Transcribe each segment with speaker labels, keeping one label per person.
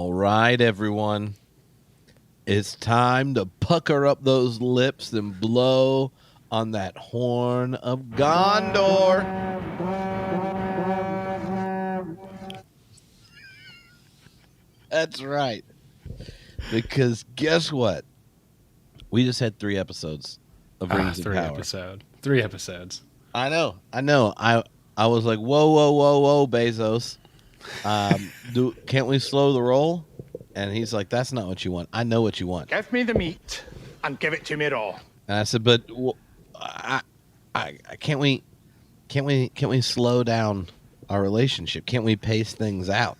Speaker 1: All right, everyone. It's time to pucker up those lips and blow on that horn of Gondor. That's right. Because guess what? We just had 3 episodes of Rings of Power.
Speaker 2: 3 episodes.
Speaker 1: I know. I was like, whoa, Bezos. Can't we slow the roll? And he's like, that's not what you want. I know what you want.
Speaker 3: Give me the meat and give it to me raw.
Speaker 1: And I said, but can't we slow down our relationship? Can't we pace things out?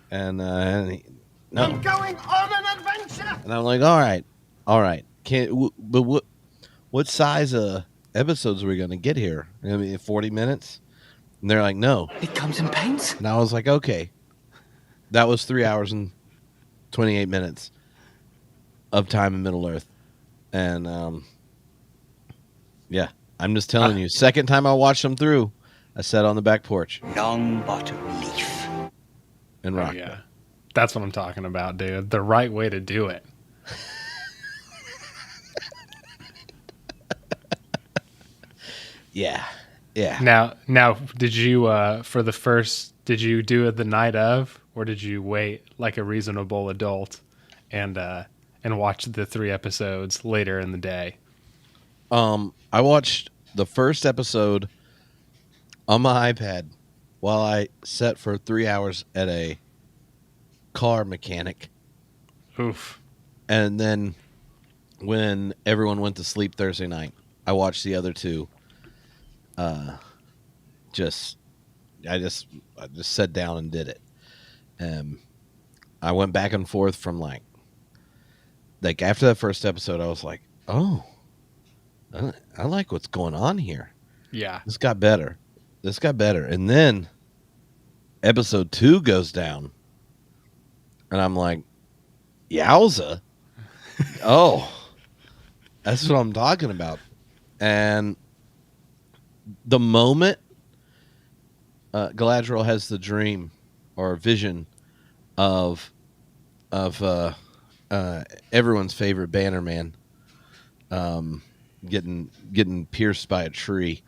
Speaker 1: And no.
Speaker 3: I'm going on an adventure.
Speaker 1: And I'm like, all right. But what size episodes are we going to get here? I mean, 40 minutes? And they're like, no.
Speaker 3: It comes in pints.
Speaker 1: And I was like, okay. That was 3 hours and 28 minutes of time in Middle Earth. And yeah, I'm just telling you. Second time I watched them through, I sat on the back porch.
Speaker 3: Long bottom leaf.
Speaker 1: And rocked.
Speaker 2: Yeah. That's what I'm talking about, dude. The right way to do it.
Speaker 1: Yeah.
Speaker 2: Now, did you did you do it the night of, or did you wait like a reasonable adult and watch the 3 episodes later in the day?
Speaker 1: I watched the first episode on my iPad while I sat for 3 hours at a car mechanic.
Speaker 2: Oof.
Speaker 1: And then when everyone went to sleep Thursday night, I watched the other 2. I just sat down and did it. I went back and forth from like after that first episode, I was like, oh, I like what's going on here.
Speaker 2: Yeah.
Speaker 1: This got better. And then episode 2 goes down. And I'm like, yowza. Oh, that's what I'm talking about. And the moment Galadriel has the dream or vision of everyone's favorite Bannerman getting pierced by a tree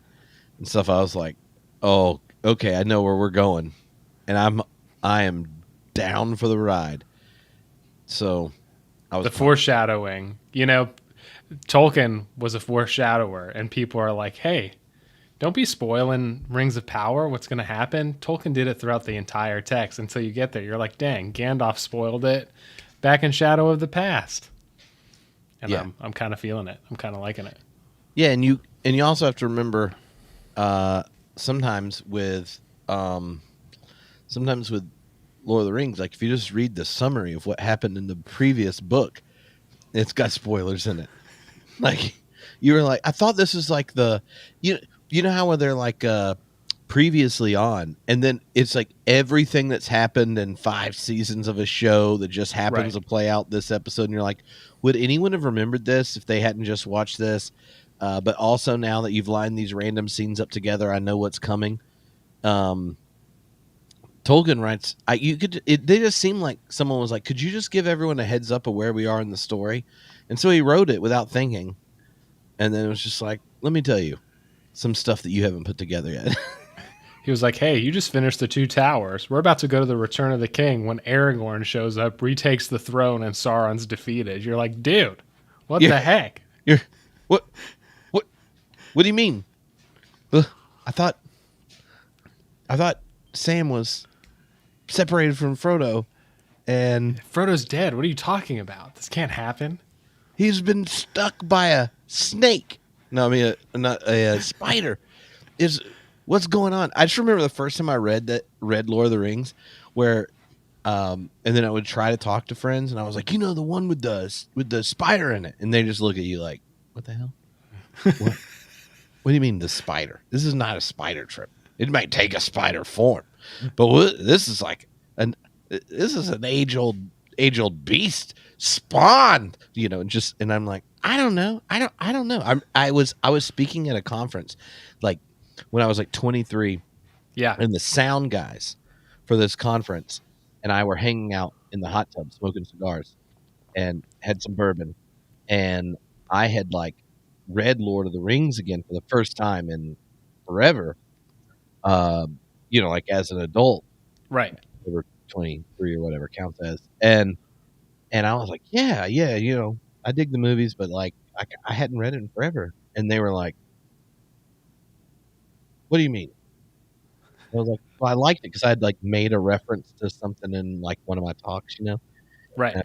Speaker 1: and stuff, I was like, oh, okay, I know where we're going, and I am down for the ride. So I was
Speaker 2: the foreshadowing. You know, Tolkien was a foreshadower, and people are like, hey, don't be spoiling Rings of Power. What's going to happen? Tolkien did it throughout the entire text. Until you get there, you're like, dang, Gandalf spoiled it back in Shadow of the Past. And yeah. I'm kind of feeling it. I'm kind of liking it.
Speaker 1: Yeah, and you also have to remember sometimes with Lord of the Rings, like if you just read the summary of what happened in the previous book, it's got spoilers in it. Like you were like, I thought this was like you know how they're like previously on, and then it's like everything that's happened in 5 seasons of a show that just happens to play out this episode, and you're like, would anyone have remembered this if they hadn't just watched this? But also now that you've lined these random scenes up together, I know what's coming. Tolkien writes, they just seem like someone was like, could you just give everyone a heads up of where we are in the story? And so he wrote it without thinking. And then it was just like, let me tell you some stuff that you haven't put together yet.
Speaker 2: He was like, hey, you just finished the 2 towers. We're about to go to the Return of the King when Aragorn shows up, retakes the throne, and Sauron's defeated. You're like, dude, what the heck?
Speaker 1: What do you mean? I thought Sam was separated from Frodo, and
Speaker 2: Frodo's dead. What are you talking about? This can't happen.
Speaker 1: He's been stuck by a snake. No, I mean not a spider. What's going on? I just remember the first time I read Lord of the Rings, where and then I would try to talk to friends, and I was like, the one with the spider in it, and they just look at you like, what the hell? What do you mean the spider? This is not a spider, Tripp. It might take a spider form, but this is like an age-old beast spawned, and I'm like, I don't know. I was speaking at a conference like when I was like 23.
Speaker 2: Yeah.
Speaker 1: And the sound guys for this conference and I were hanging out in the hot tub smoking cigars and had some bourbon. And I had like read Lord of the Rings again for the first time in forever. Like as an adult,
Speaker 2: Right.
Speaker 1: over 23 or whatever counts as. And I was like, yeah, I dig the movies, but like I hadn't read it in forever. And they were like, what do you mean? I was like, well, I liked it because I had like made a reference to something in like one of my talks, And
Speaker 2: Right.
Speaker 1: I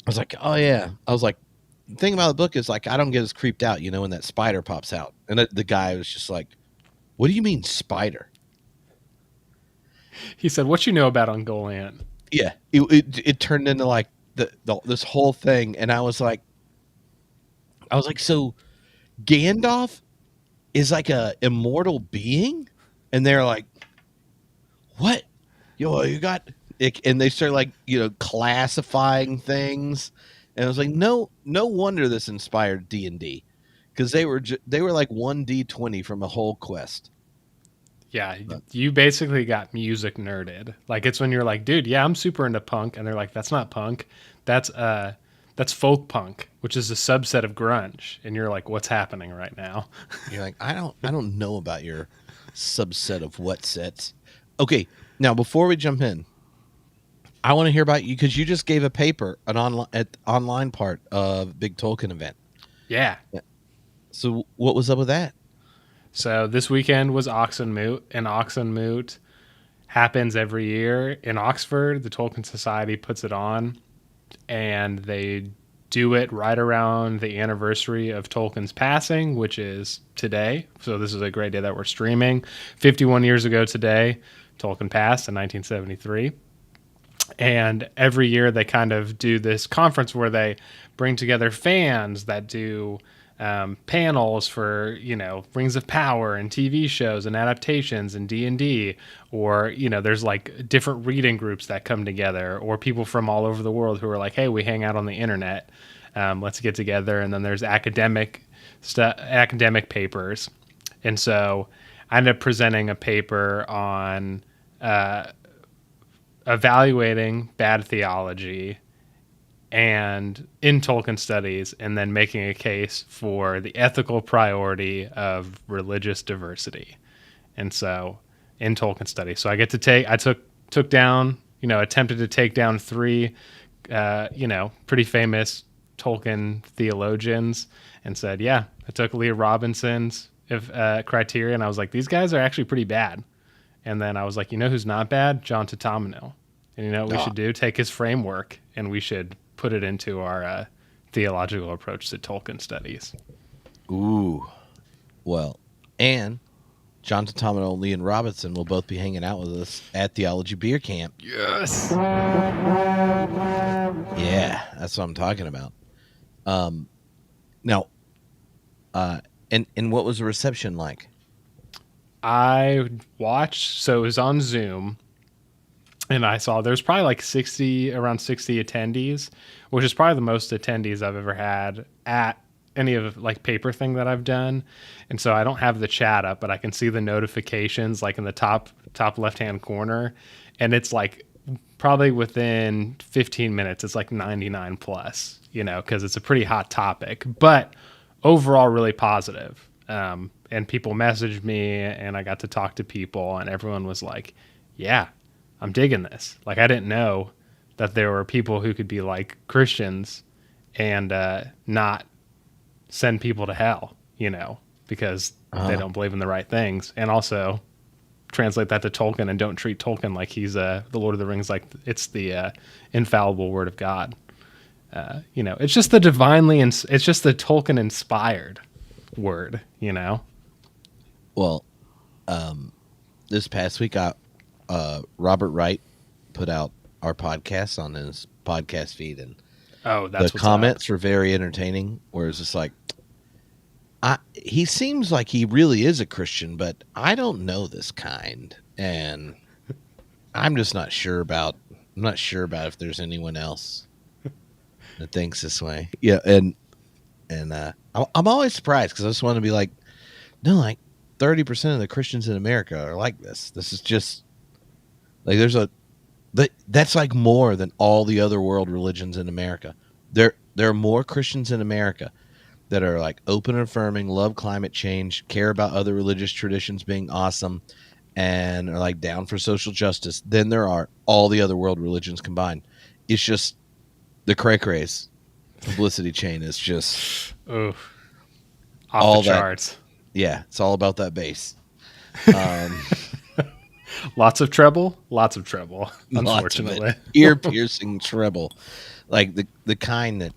Speaker 1: was like, oh yeah. I was like, the thing about the book is like I don't get as creeped out, when that spider pops out. And the guy was just like, what do you mean spider?
Speaker 2: He said, "What you know about Ungoliant?"
Speaker 1: Yeah, it turned into like this whole thing, and I was like, so Gandalf is like a immortal being, and they're like, what? You got it, and they start like classifying things, and I was like, no wonder this inspired D&D, because they were like 1d20 from a whole quest.
Speaker 2: Yeah, you basically got music nerded. Like it's when you're like, dude, yeah, I'm super into punk, and they're like, that's not punk, that's folk punk, which is a subset of grunge, and you're like, what's happening right now?
Speaker 1: You're like, I don't know about your subset of what sets. Okay, now before we jump in, I want to hear about you because you just gave a paper online part of Big Tolkien event.
Speaker 2: Yeah.
Speaker 1: So what was up with that?
Speaker 2: So this weekend was Oxenmoot, and Oxenmoot happens every year in Oxford. The Tolkien Society puts it on, and they do it right around the anniversary of Tolkien's passing, which is today. So this is a great day that we're streaming. 51 years ago today, Tolkien passed in 1973. And every year they kind of do this conference where they bring together fans that do panels for Rings of Power and TV shows and adaptations and D&D, or there's like different reading groups that come together, or people from all over the world who are like, hey, we hang out on the internet, let's get together. And then there's academic papers, and so I ended up presenting a paper on evaluating bad theology and in Tolkien studies, and then making a case for the ethical priority of religious diversity. And so in Tolkien studies, so I took down, attempted to take down three, pretty famous Tolkien theologians, and said, yeah, I took Leah Robinson's criteria, and I was like, these guys are actually pretty bad. And then I was like, who's not bad? John Tatamino. And you know what we should do? Take his framework, and we should put it into our theological approach to Tolkien studies.
Speaker 1: Ooh. Well, and John Tatamino and Leon Robinson will both be hanging out with us at Theology Beer Camp.
Speaker 2: Yes.
Speaker 1: Yeah, that's what I'm talking about. Now, and what was the reception like?
Speaker 2: I watched, so it was on Zoom, and I saw there's probably like around 60 attendees, which is probably the most attendees I've ever had at any of like paper thing that I've done. And so I don't have the chat up, but I can see the notifications like in the top left-hand corner. And it's like probably within 15 minutes, it's like 99 plus, because it's a pretty hot topic, but overall really positive. And people messaged me, and I got to talk to people, and everyone was like, yeah, I'm digging this. Like, I didn't know that there were people who could be like Christians and not send people to hell, because they don't believe in the right things. And also translate that to Tolkien and don't treat Tolkien like he's the Lord of the Rings, like it's the infallible word of God. It's just the it's just the Tolkien inspired word,
Speaker 1: Well, this past week, Robert Wright put out our podcast on his podcast feed, and the comments were very entertaining. Where it's just like, he seems like he really is a Christian, but I don't know this kind, and I'm just not sure about. I'm not sure about if there's anyone else that thinks this way. Yeah, and I'm always surprised because I just want to be like, no, like 30% of the Christians in America are like this. This is just like there's a That's like more than all the other world religions in America. There are more Christians in America that are like open and affirming, love climate change, care about other religious traditions being awesome, and are like down for social justice than there are all the other world religions combined. It's just the cray craze publicity chain is just
Speaker 2: Ooh, off
Speaker 1: all
Speaker 2: the
Speaker 1: that.
Speaker 2: charts.
Speaker 1: Yeah, it's all about that bass.
Speaker 2: Lots of treble,
Speaker 1: Lots
Speaker 2: unfortunately.
Speaker 1: of it. Ear-piercing treble, like the kind that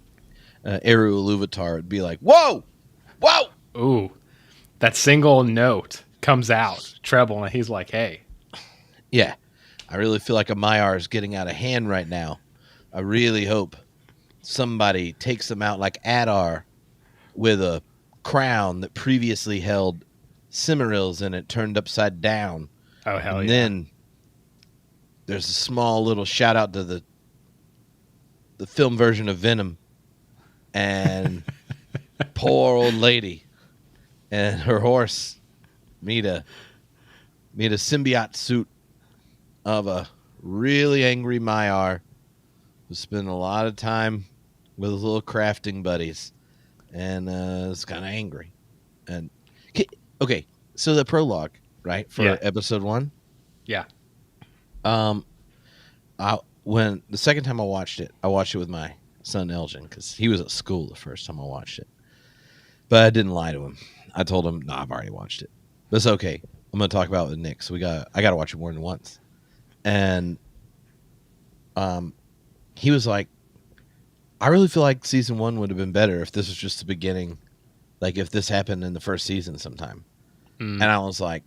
Speaker 1: Eru Iluvatar would be like, "Whoa, whoa!"
Speaker 2: Ooh, that single note comes out treble, and he's like, "Hey,
Speaker 1: Yeah, I really feel like a Maiar is getting out of hand right now. I really hope somebody takes them out like Adar with a crown that previously held Cimmerils in it turned upside down."
Speaker 2: oh hell
Speaker 1: And
Speaker 2: yeah!"
Speaker 1: then there's a small little shout out to the film version of Venom and poor old lady and her horse meet a symbiote suit of a really angry Maiar who spent a lot of time with his little crafting buddies and is kind of angry. And okay, so the prologue, right, for
Speaker 2: Yeah.
Speaker 1: episode 1.
Speaker 2: Yeah.
Speaker 1: When the second time I watched it with my son Elgin because he was at school the first time I watched it. But I didn't lie to him. I told him, "No, I've already watched it." But it's okay. I'm going to talk about it with Nick. So I got to watch it more than once. And he was like, "I really feel like season 1 would have been better if this was just the beginning, like if this happened in the first season sometime." And I was like,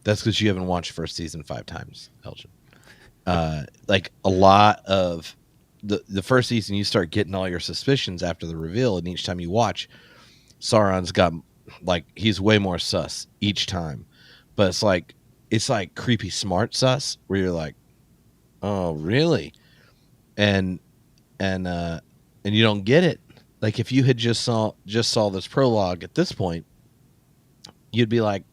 Speaker 1: "That's because you haven't watched first season 5 times, Elgin." Like a lot of the first season, you start getting all your suspicions after the reveal, and each time you watch, Sauron's got like he's way more sus each time, but it's like creepy smart sus where you're like, "Oh, really?" And you don't get it. Like if you had just saw this prologue at this point, you'd be like,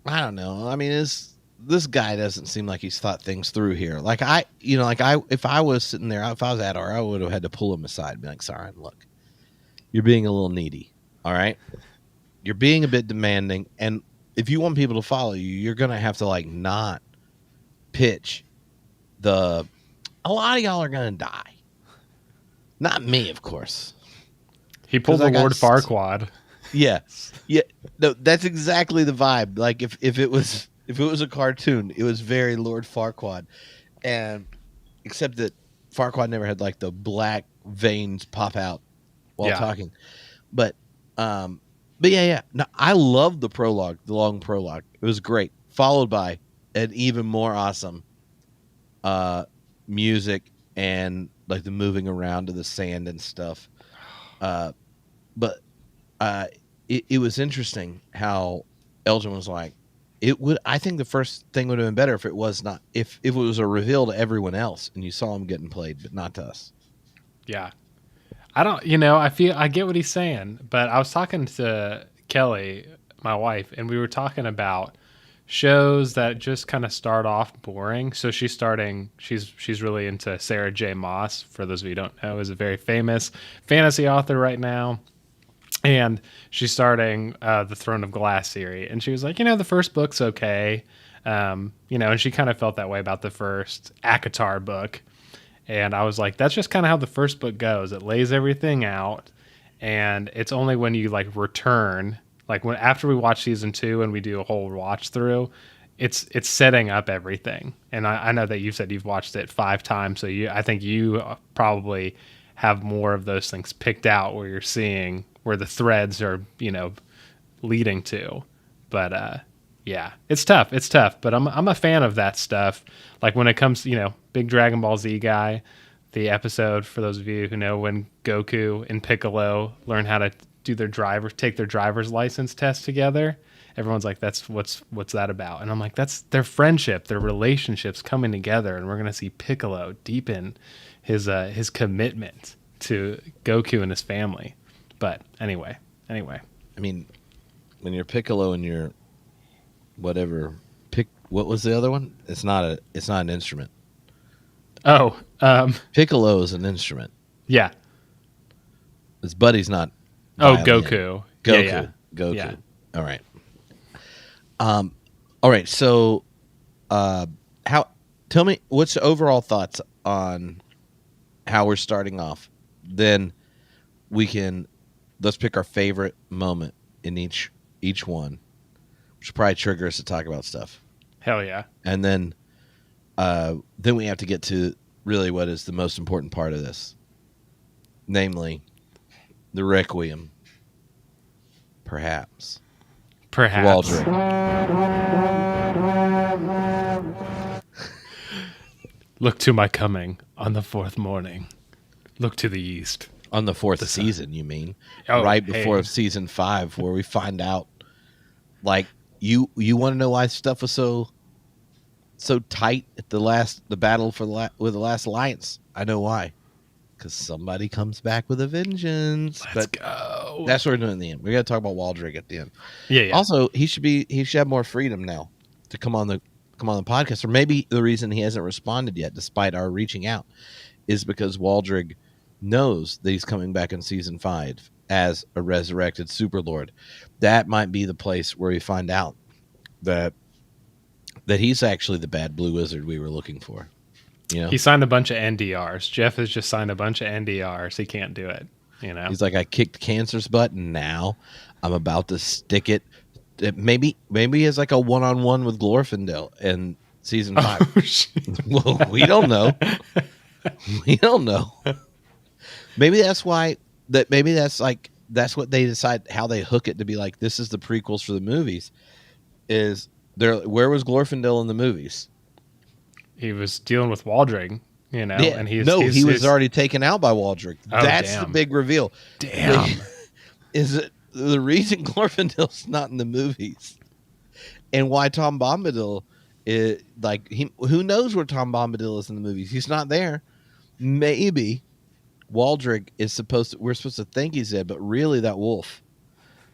Speaker 1: "I don't know. I mean, this guy doesn't seem like he's thought things through here." Like if I was sitting there, if I was Adar, I would have had to pull him aside and be like, "Sauron, look, you're being a little needy. All right. You're being a bit demanding. And if you want people to follow you, you're going to have to like not pitch a lot of y'all are going to die. Not me, of course."
Speaker 2: He pulled
Speaker 1: 'Cause
Speaker 2: the
Speaker 1: I
Speaker 2: Lord
Speaker 1: got
Speaker 2: Farquaad.
Speaker 1: Yeah. Yeah. No, that's exactly the vibe. Like if it was a cartoon, it was very Lord Farquaad. And except that Farquaad never had like the black veins pop out while
Speaker 2: Yeah.
Speaker 1: talking. But yeah. No, I love the prologue, the long prologue. It was great. Followed by an even more awesome music and like the moving around of the sand and stuff. But it was interesting how Elgin was like, I think the first thing would have been better if it was not if it was a reveal to everyone else and you saw him getting played, but not to us.
Speaker 2: Yeah. I get what he's saying, but I was talking to Kelly, my wife, and we were talking about shows that just kind of start off boring. So she's really into Sarah J. Maas. For those of you who don't know, is a very famous fantasy author right now. And she's starting the Throne of Glass series. And she was like, the first book's okay. And she kind of felt that way about the first ACOTAR book. And I was like, that's just kind of how the first book goes. It lays everything out. And it's only when you like return, like after we watch season 2 and we do a whole watch through, it's setting up everything. And I know that you said you've watched it 5 times. So I think you probably have more of those things picked out where you're seeing where the threads are, leading to. But yeah, it's tough. But I'm a fan of that stuff. Like when it comes, big Dragon Ball Z guy, the episode, for those of you who know, when Goku and Piccolo learn how to take their driver's license test together. Everyone's like, that's what's that about? And I'm like, that's their friendship, their relationships coming together. And we're going to see Piccolo deepen his commitment to Goku and his family. But anyway. I
Speaker 1: mean, when you're Piccolo and you're whatever What was the other one? It's not an instrument.
Speaker 2: Oh,
Speaker 1: Piccolo is an instrument.
Speaker 2: yeah.
Speaker 1: His buddy's not.
Speaker 2: Oh,
Speaker 1: violin.
Speaker 2: Goku.
Speaker 1: Goku.
Speaker 2: Yeah.
Speaker 1: Goku.
Speaker 2: Yeah.
Speaker 1: All right. All right. So, tell me what's the overall thoughts on how we're starting off. Then let's pick our favorite moment in each one, which will probably trigger us to talk about stuff.
Speaker 2: Hell yeah.
Speaker 1: And then we have to get to really what is the most important part of this, namely the Requiem. Perhaps.
Speaker 2: Perhaps. Look to my coming on the fourth morning. Look to the east.
Speaker 1: On the fourth season, you mean?
Speaker 2: Oh,
Speaker 1: right before
Speaker 2: hey.
Speaker 1: season 5, where we find out, like, you want to know why stuff was so tight at the battle with the last alliance? I know why. Because somebody comes back with a vengeance.
Speaker 2: Let's go.
Speaker 1: That's what we're doing in the end. We got to talk about Waldrig at the end.
Speaker 2: Yeah.
Speaker 1: Also, he should have more freedom now to come on the podcast. Or maybe the reason he hasn't responded yet, despite our reaching out, is because Waldrig knows that he's coming back in season 5 as a resurrected superlord. That might be the place where we find out that he's actually the bad blue wizard we were looking for. You know?
Speaker 2: He signed a bunch of NDRs. Jeff has just signed a bunch of NDRs. He can't do it. You know,
Speaker 1: he's like, I kicked cancer's butt, and now I'm about to stick it. Maybe he has like a one-on-one with Glorfindel in season 5.
Speaker 2: Oh, shit.
Speaker 1: Well, we don't know. We don't know. Maybe that's why. That's what they decide, how they hook it to be like, this is the prequels for the movies. Is there? Where was Glorfindel in the movies?
Speaker 2: He was dealing with Waldrig, you know,
Speaker 1: Yeah.
Speaker 2: and
Speaker 1: he was already taken out by Waldrig.
Speaker 2: Oh,
Speaker 1: That's
Speaker 2: damn.
Speaker 1: the big reveal.
Speaker 2: Damn.
Speaker 1: Is it the reason Glorfindel's not in the movies, and why Tom Bombadil is like who knows where Tom Bombadil is in the movies? He's not there. Maybe Waldrig is we're supposed to think he's dead, but really that wolf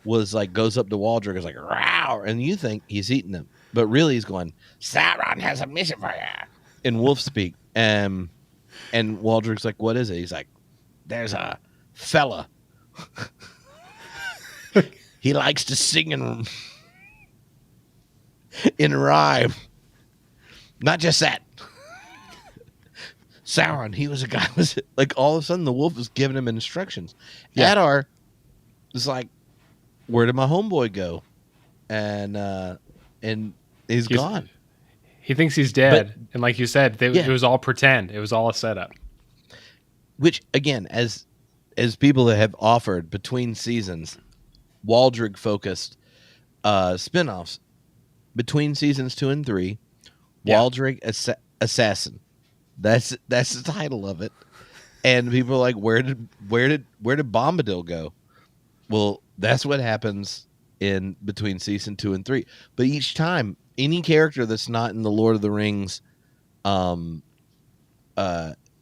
Speaker 1: was like, goes up to Waldrig, is like, "Row," and you think he's eating him, but really he's going, Sauron has a mission for you in wolf speak. And Waldrig's like, what is it? He's like, there's a fella. He likes to sing in rhyme. Not just that. Sauron, he was a guy. Like, all of a sudden, the wolf was giving him instructions.
Speaker 2: Yeah.
Speaker 1: Adar is like, where did my homeboy go? And he's gone.
Speaker 2: He thinks he's dead, and like you said,
Speaker 1: Yeah.
Speaker 2: it was all pretend. It was all a setup.
Speaker 1: Which, again, as people that have offered between seasons, Waldrig focused spinoffs between seasons 2 and 3.
Speaker 2: Yeah.
Speaker 1: Waldrig Assassin. That's the title of it. And people are like, where did Bombadil go? Well, that's what happens in between season 2 and 3. But each time, any character that's not in the Lord of the Rings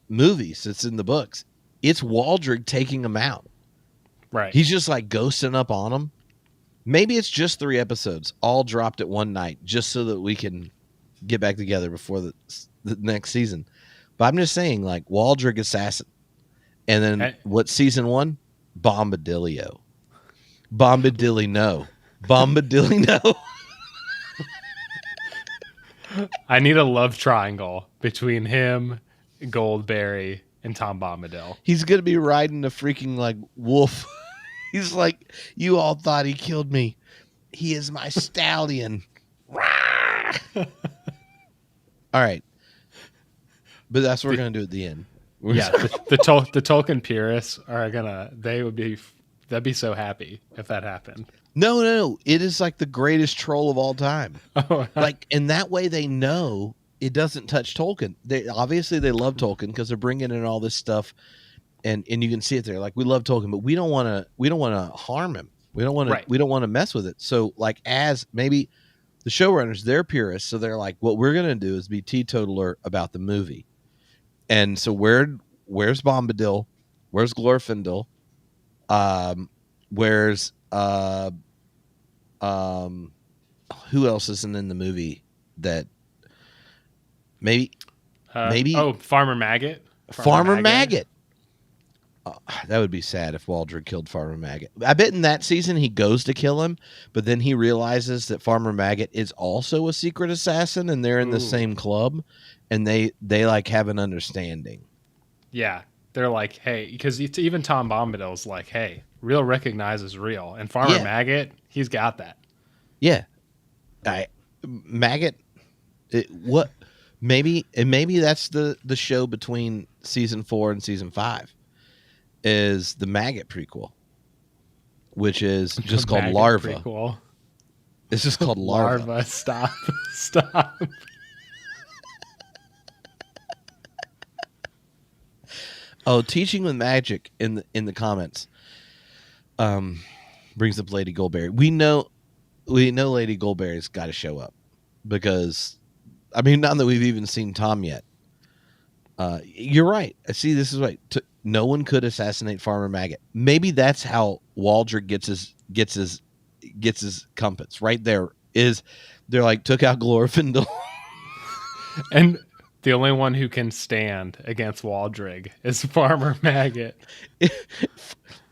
Speaker 1: movies that's in the books, it's Waldrig taking them out.
Speaker 2: Right.
Speaker 1: He's just like ghosting up on them. Maybe it's just 3 episodes, all dropped at one night, just so that we can get back together before the next season. But I'm just saying, like, Waldrig Assassin. And then what season 1? Bombadilio. Bombadilly no. Bombadilly no.
Speaker 2: I need a love triangle between him, Goldberry, and Tom Bombadil.
Speaker 1: He's going to be riding a freaking, like, wolf. He's like, you all thought he killed me. He is my stallion. All right. But that's what we're going to do at the end.
Speaker 2: Yeah, the Tolkien purists are they'd be so happy if that happened.
Speaker 1: No. It is like the greatest troll of all time.
Speaker 2: Oh,
Speaker 1: Like, in that way, they know it doesn't touch Tolkien. They love Tolkien because they're bringing in all this stuff, and you can see it there. Like, we love Tolkien, but we don't want to harm him. We don't want to mess with it. So, like, as maybe the showrunners, they're purists, so they're like, what we're gonna do is be teetotaler about the movie. And so, where's Bombadil? Where's Glorfindel? Where's who else isn't in the movie? that maybe
Speaker 2: Farmer Maggot.
Speaker 1: Farmer Maggot. Oh, that would be sad if Waldrick killed Farmer Maggot. I bet in that season he goes to kill him, but then he realizes that Farmer Maggot is also a secret assassin, and they're in the same club, and they like have an understanding.
Speaker 2: Yeah, they're like, hey, because even Tom Bombadil's like, hey, real recognizes real, and Farmer Maggot, he's got that.
Speaker 1: Yeah, Maggot. Maybe that's the show between season 4 and season 5. Is the Maggot prequel, which is just called Larva.
Speaker 2: Prequel.
Speaker 1: It's just called Larva.
Speaker 2: Larva, stop. Stop.
Speaker 1: Oh, teaching with magic in the comments brings up Lady Goldberry. We know Lady Goldberry's got to show up because, I mean, not that we've even seen Tom yet. You're right. See, this is right. No one could assassinate Farmer Maggot. Maybe that's how Waldrick gets his comeuppance. Right there is they're like took out Glorfindel,
Speaker 2: and the only one who can stand against Waldrick is Farmer Maggot.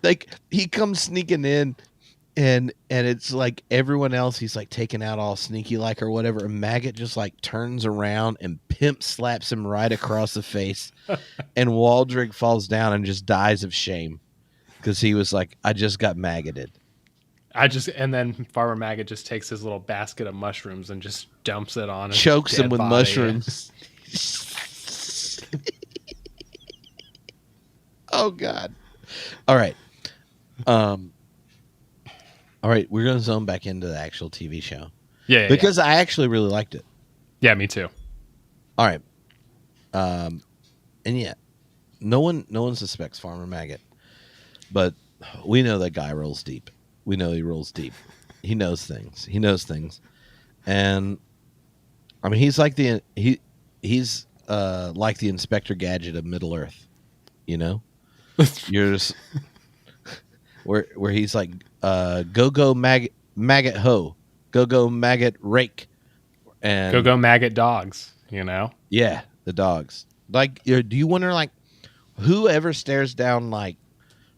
Speaker 1: Like he comes sneaking in. And it's like everyone else, he's like taken out all sneaky like or whatever. And Maggot just like turns around and pimp slaps him right across the face. And Waldrick falls down and just dies of shame because he was like, I just got maggoted.
Speaker 2: And then Farmer Maggot just takes his little basket of mushrooms and just dumps it on his
Speaker 1: chokes him with
Speaker 2: body.
Speaker 1: mushrooms. Oh God. All right. All right, we're going to zone back into the actual TV show.
Speaker 2: Yeah.
Speaker 1: Because I actually really liked it.
Speaker 2: Yeah, me too.
Speaker 1: All right. And yeah, no one suspects Farmer Maggot. But we know that guy rolls deep. We know he rolls deep. He knows things. And I mean, he's like he's like the Inspector Gadget of Middle Earth, you know? You're just where he's like go maggot hoe, go maggot rake, and
Speaker 2: go maggot dogs, you know?
Speaker 1: Yeah, the dogs. Like, do you wonder like whoever stares down like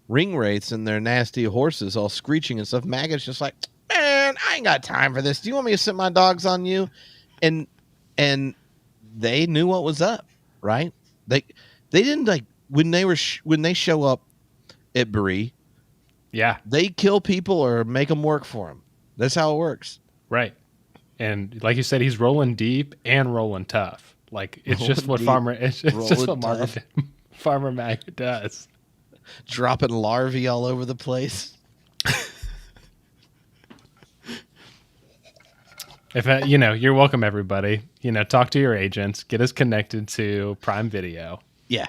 Speaker 1: ring wraiths and their nasty horses all screeching and stuff? Maggot's just like, man, I ain't got time for this. Do you want me to send my dogs on you? And they knew what was up, right? They didn't like when they show up at Bree.
Speaker 2: Yeah.
Speaker 1: They kill people or make them work for them. That's how it works.
Speaker 2: Right. And like you said, he's rolling deep and rolling tough. Like it's
Speaker 1: Rolling
Speaker 2: just what
Speaker 1: deep,
Speaker 2: Farmer Maggot does.
Speaker 1: Dropping larvae all over the place.
Speaker 2: If you're welcome, everybody. Talk to your agents. Get us connected to Prime Video.
Speaker 1: Yeah.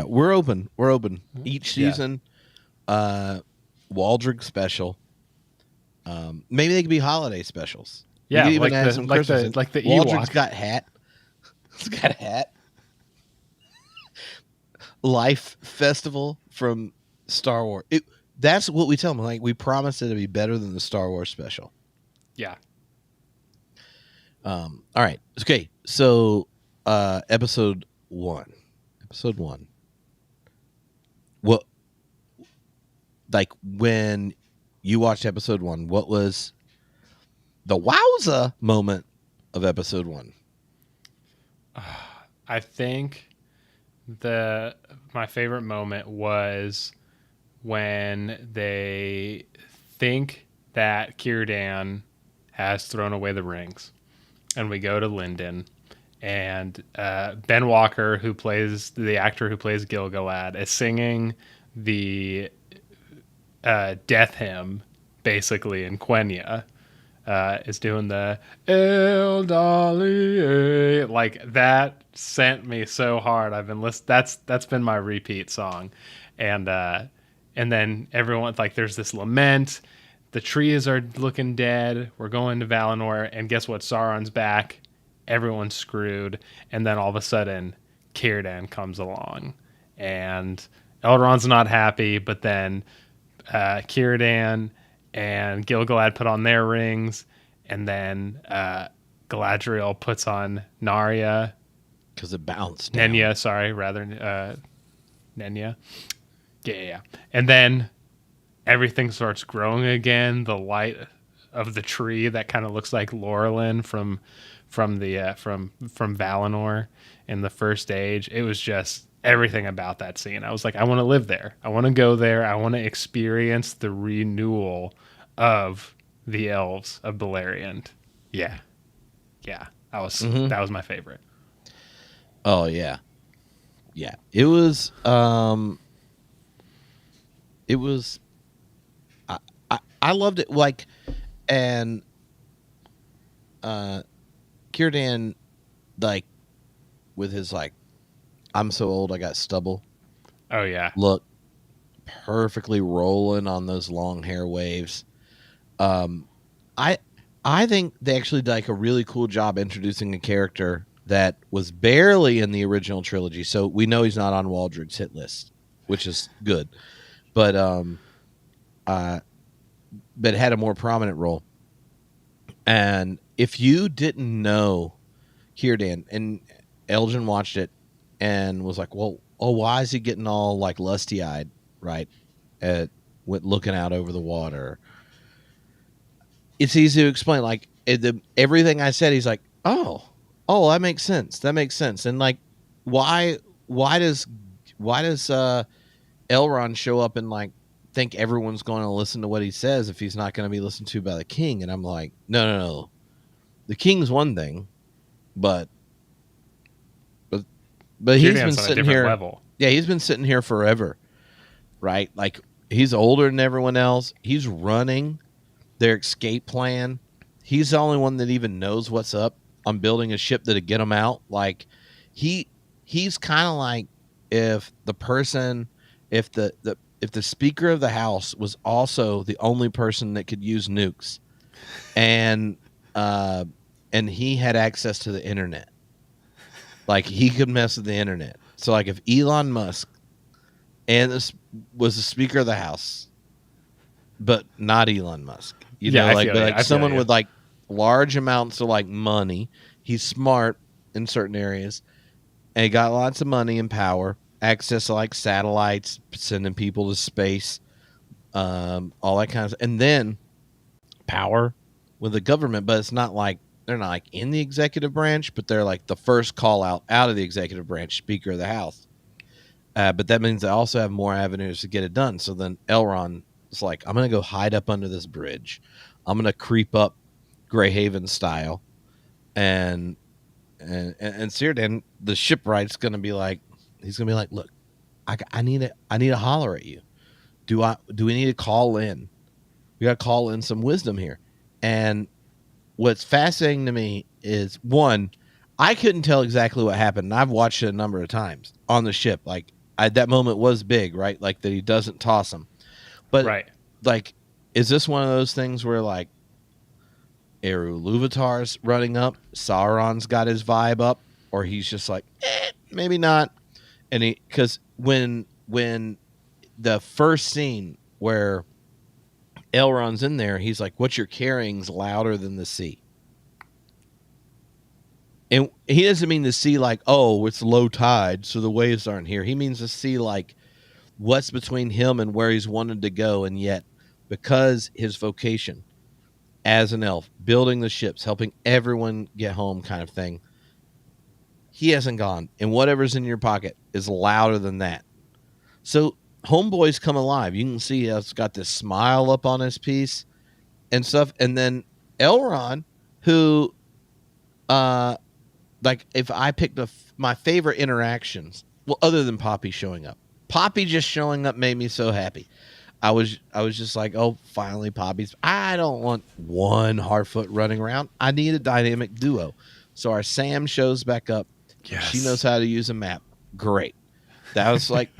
Speaker 1: We're open. Each season. Waldrick special. Maybe they could be holiday specials.
Speaker 2: Yeah,
Speaker 1: even
Speaker 2: like
Speaker 1: add
Speaker 2: the
Speaker 1: some Christmas.
Speaker 2: like the
Speaker 1: Waldrick's
Speaker 2: Ewok.
Speaker 1: got hat. He's got a hat. Life Festival from Star Wars. That's what we tell them. Like we promised it to be better than the Star Wars special.
Speaker 2: Yeah.
Speaker 1: All right. Okay. So, episode 1. What? Like when you watched episode 1, what was the wowza moment of episode 1?
Speaker 2: I think my favorite moment was when they think that Círdan has thrown away the rings, and we go to Linden, and Ben Walker, who plays the actor who plays Gil-galad, is singing the death hymn, basically in Quenya. Is doing the El Dali, like that sent me so hard. I've been listening. That's been my repeat song, and then everyone like there's this lament. The trees are looking dead. We're going to Valinor, and guess what? Sauron's back. Everyone's screwed, and then all of a sudden, Círdan comes along, and Elrond's not happy. But then Círdan and Gil-galad put on their rings, and then Galadriel puts on Narya,
Speaker 1: because it bounced down.
Speaker 2: Nenya, sorry, rather Nenya. Yeah. And then everything starts growing again. The light of the tree that kind of looks like Laurelin from Valinor in the First Age. It was just everything about that scene. I was like, I want to live there. I want to go there. I want to experience the renewal of the elves of Beleriand. Yeah. That was my favorite.
Speaker 1: Oh yeah. Yeah. It was I loved it, like, and Círdan, like, with his like, I'm so old I got stubble.
Speaker 2: Oh yeah.
Speaker 1: Look, perfectly rolling on those long hair waves. I think they actually did like a really cool job introducing a character that was barely in the original trilogy. So we know he's not on Waldreg's hit list, which is good. But had a more prominent role. And if you didn't know Círdan, and Elgin watched it and was like, well, why is he getting all like lusty eyed, right? With looking out over the water. It's easy to explain. Like everything I said, he's like, oh, that makes sense. That makes sense. And like, why does Elrond show up and like think everyone's going to listen to what he says if he's not going to be listened to by the king? And I'm like, no. The king's one thing, but he's been sitting here.
Speaker 2: Level.
Speaker 1: Yeah, he's been sitting here forever, right? Like, he's older than everyone else. He's running their escape plan. He's the only one that even knows what's up on building a ship that'll get them out. Like, he's kind of like if the Speaker of the House was also the only person that could use nukes, and he had access to the internet. Like, he could mess with the internet. So, like, if Elon Musk and this was the Speaker of the House, but not Elon Musk, someone with like large amounts of like money, he's smart in certain areas, and he got lots of money and power, access to like satellites, sending people to space, all that kind of stuff, and then power with the government. But it's not like they're not like in the executive branch, but they're like the first call out of the executive branch, Speaker of the House. But that means they also have more avenues to get it done. So then Elrond is like, I'm going to go hide up under this bridge. I'm going to creep up Greyhaven style. And Círdan, the shipwright's going to be like, he's going to be like, look, I need to holler at you. Do we need to call in? We got to call in some wisdom here. And what's fascinating to me is, one, I couldn't tell exactly what happened. And I've watched it a number of times on the ship. Like, that moment was big, right? Like, that he doesn't toss him. But,
Speaker 2: right.
Speaker 1: Like, is this one of those things where, like, Eru Luvatar's running up, Sauron's got his vibe up, or he's just like, maybe not? And because when the first scene where Elrond's in there, he's like, what you're carrying's louder than the sea. And he doesn't mean the sea like, oh, it's low tide, so the waves aren't here. He means the sea like what's between him and where he's wanted to go. And yet, because his vocation as an elf, building the ships, helping everyone get home kind of thing, he hasn't gone. And whatever's in your pocket is louder than that. So Homeboy's come alive. You can see he's got this smile up on his piece and stuff. And then Elrond, who, like, if I picked my favorite interactions, well, other than Poppy showing up, Poppy just showing up made me so happy. I was just like, oh, finally Poppy's. I don't want one Harfoot running around. I need a dynamic duo. So our Sam shows back up.
Speaker 2: Yes.
Speaker 1: She knows how to use a map. Great. That was like,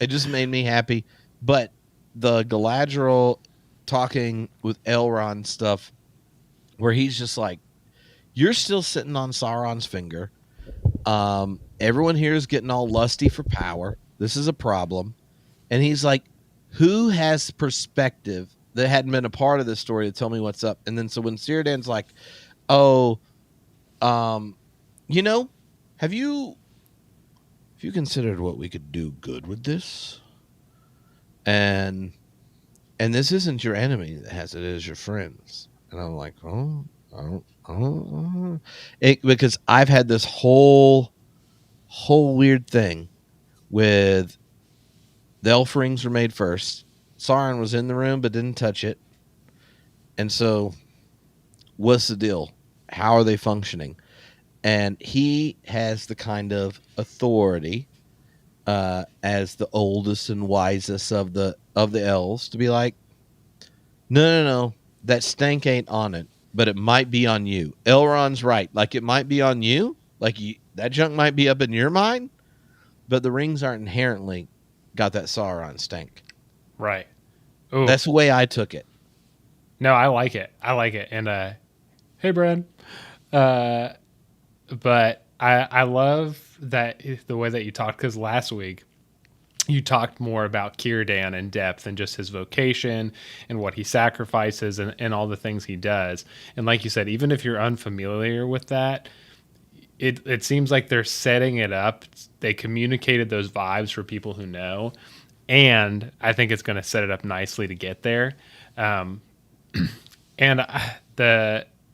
Speaker 1: it just made me happy. But the Galadriel talking with Elrond stuff, where he's just like, you're still sitting on Sauron's finger. Everyone here is getting all lusty for power. This is a problem. And he's like, who has perspective that hadn't been a part of this story to tell me what's up? And then so when Círdan's like, oh, Um, you know, have you considered what we could do good with this? And this isn't your enemy that has it, it is your friends. And I'm like, oh, I don't. Because I've had this whole weird thing with the elf rings were made first. Sauron was in the room but didn't touch it. And so, what's the deal? How are they functioning? And he has the kind of authority as the oldest and wisest of the elves to be like, no, that stank ain't on it, but it might be on you. Elrond's right. Like, it might be on you. Like, that junk might be up in your mind, but the rings aren't inherently got that Sauron stank.
Speaker 2: Right. Ooh.
Speaker 1: That's the way I took it.
Speaker 2: No, I like it. And hey, Brad. But I love that the way that you talked, because last week you talked more about Círdan in depth and just his vocation and what he sacrifices and all the things he does. And like you said, even if you're unfamiliar with that, it seems like they're setting it up. They communicated those vibes for people who know. And I think it's going to set it up nicely to get there. And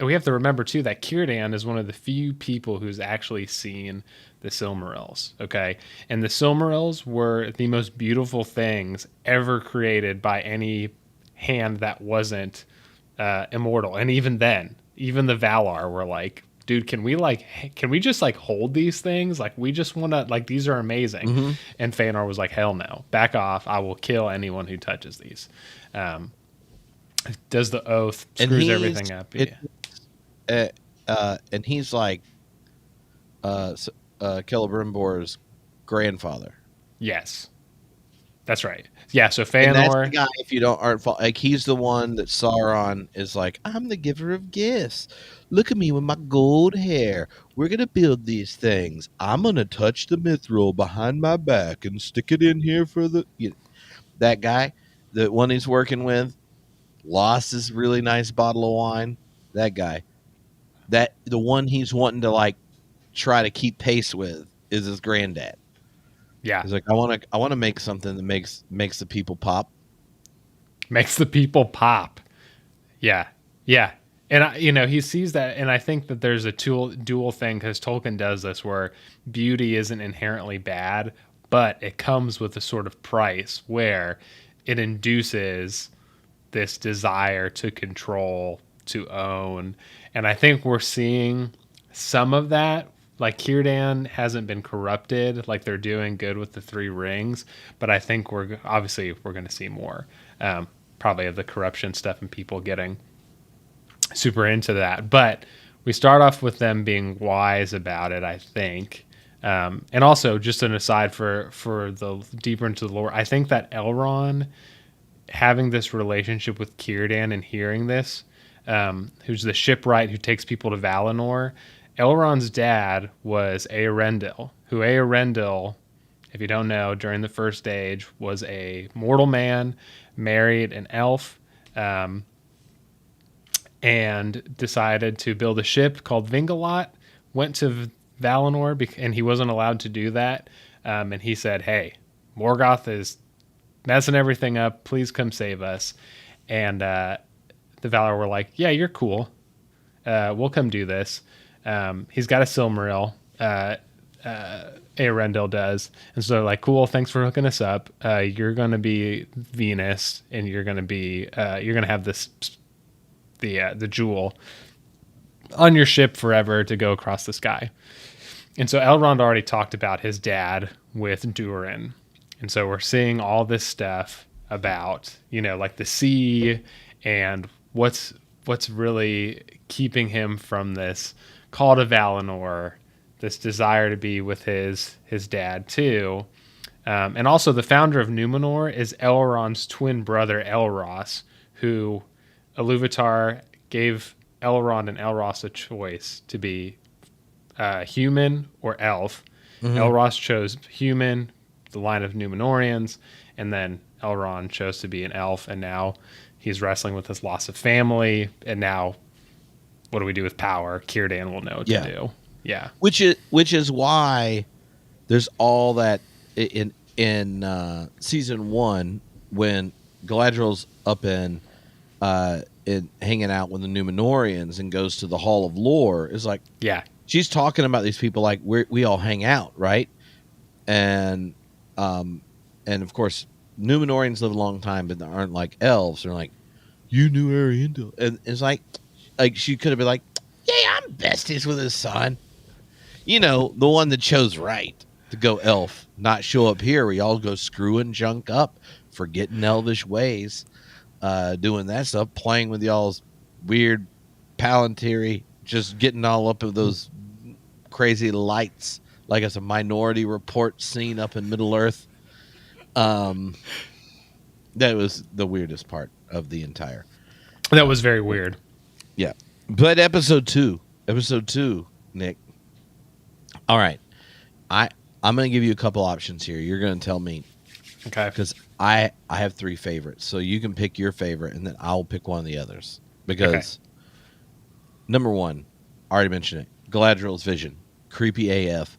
Speaker 2: we have to remember too that Círdan is one of the few people who's actually seen the Silmarils. Okay, and the Silmarils were the most beautiful things ever created by any hand that wasn't immortal. And even then, even the Valar were like, dude, can we just like hold these things? Like, we just want to, like, these are amazing.
Speaker 1: Mm-hmm.
Speaker 2: And Feanor was like, hell no, back off. I will kill anyone who touches these. Does the oath, screws everything up.
Speaker 1: And he's like Celebrimbor's grandfather.
Speaker 2: Yes, that's right. Yeah, so
Speaker 1: And that's
Speaker 2: Feanor,
Speaker 1: the guy, if you aren't like, he's the one that Sauron is like, I'm the giver of gifts. Look at me with my gold hair. We're gonna build these things. I'm gonna touch the mithril behind my back and stick it in here for the that guy, the one he's working with, lost his really nice bottle of wine. That guy, that the one he's wanting to like try to keep pace with is his granddad.
Speaker 2: yeah,
Speaker 1: He's like, I want to make something that makes the people pop.
Speaker 2: makes the people pop. Yeah, yeah. And he sees that, and I think that there's a dual thing, because Tolkien does this where beauty isn't inherently bad, but it comes with a sort of price where it induces this desire to control, to own. And I think we're seeing some of that. Like, Círdan hasn't been corrupted, like they're doing good with the three rings, but I think we're going to see more, probably of the corruption stuff and people getting super into that. But we start off with them being wise about it, I think. And also, just an aside for the deeper into the lore, I think that Elrond having this relationship with Círdan and hearing this, who's the shipwright who takes people to Valinor. Elrond's dad was Eärendil, who Eärendil, if you don't know, during the First Age was a mortal man, married an elf, and decided to build a ship called Vingalot, went to Valinor, and he wasn't allowed to do that. And he said, hey, Morgoth is messing everything up. Please come save us. And the Valar were like, yeah, you're cool. We'll come do this. He's got a Silmaril. Eärendil does. And so they're like, cool, thanks for hooking us up. You're going to be Venus, and you're going to have this, the jewel on your ship forever to go across the sky. And so Elrond already talked about his dad with Durin. And so we're seeing all this stuff about, like the sea and what's really keeping him from this call to Valinor, this desire to be with his dad too. And also the founder of Numenor is Elrond's twin brother Elros, who Ilúvatar gave Elrond and Elros a choice to be human or elf. Mm-hmm. Elros chose human, the line of Númenóreans, and then Elrond chose to be an elf, and now he's wrestling with his loss of family, and now what do we do with power? Círdan will know what to do. Yeah.
Speaker 1: Which is why there's all that in season 1 when Galadriel's up in hanging out with the Númenóreans and goes to the Hall of Lore. Is like,
Speaker 2: Yeah.
Speaker 1: she's talking about these people like we all hang out, right? And of course Númenóreans live a long time, but they aren't like elves. They're like, you knew Ariandel, and it's like she could have been like, yeah, I'm besties with his son. You know, the one that chose right to go elf, not show up here. We all go screwing junk up, forgetting elvish ways, doing that stuff, playing with y'all's weird Palantir, just getting all up of those crazy lights, like it's a Minority Report scene up in Middle Earth. That was the weirdest part of the entire.
Speaker 2: That was very weird.
Speaker 1: Yeah. But episode two, Nick. All right. I'm going to give you a couple options here. You're going to tell me.
Speaker 2: Okay.
Speaker 1: Because I have 3 favorites. So you can pick your favorite, and then I'll pick one of the others. Because, number 1, I already mentioned it, Galadriel's vision. Creepy AF.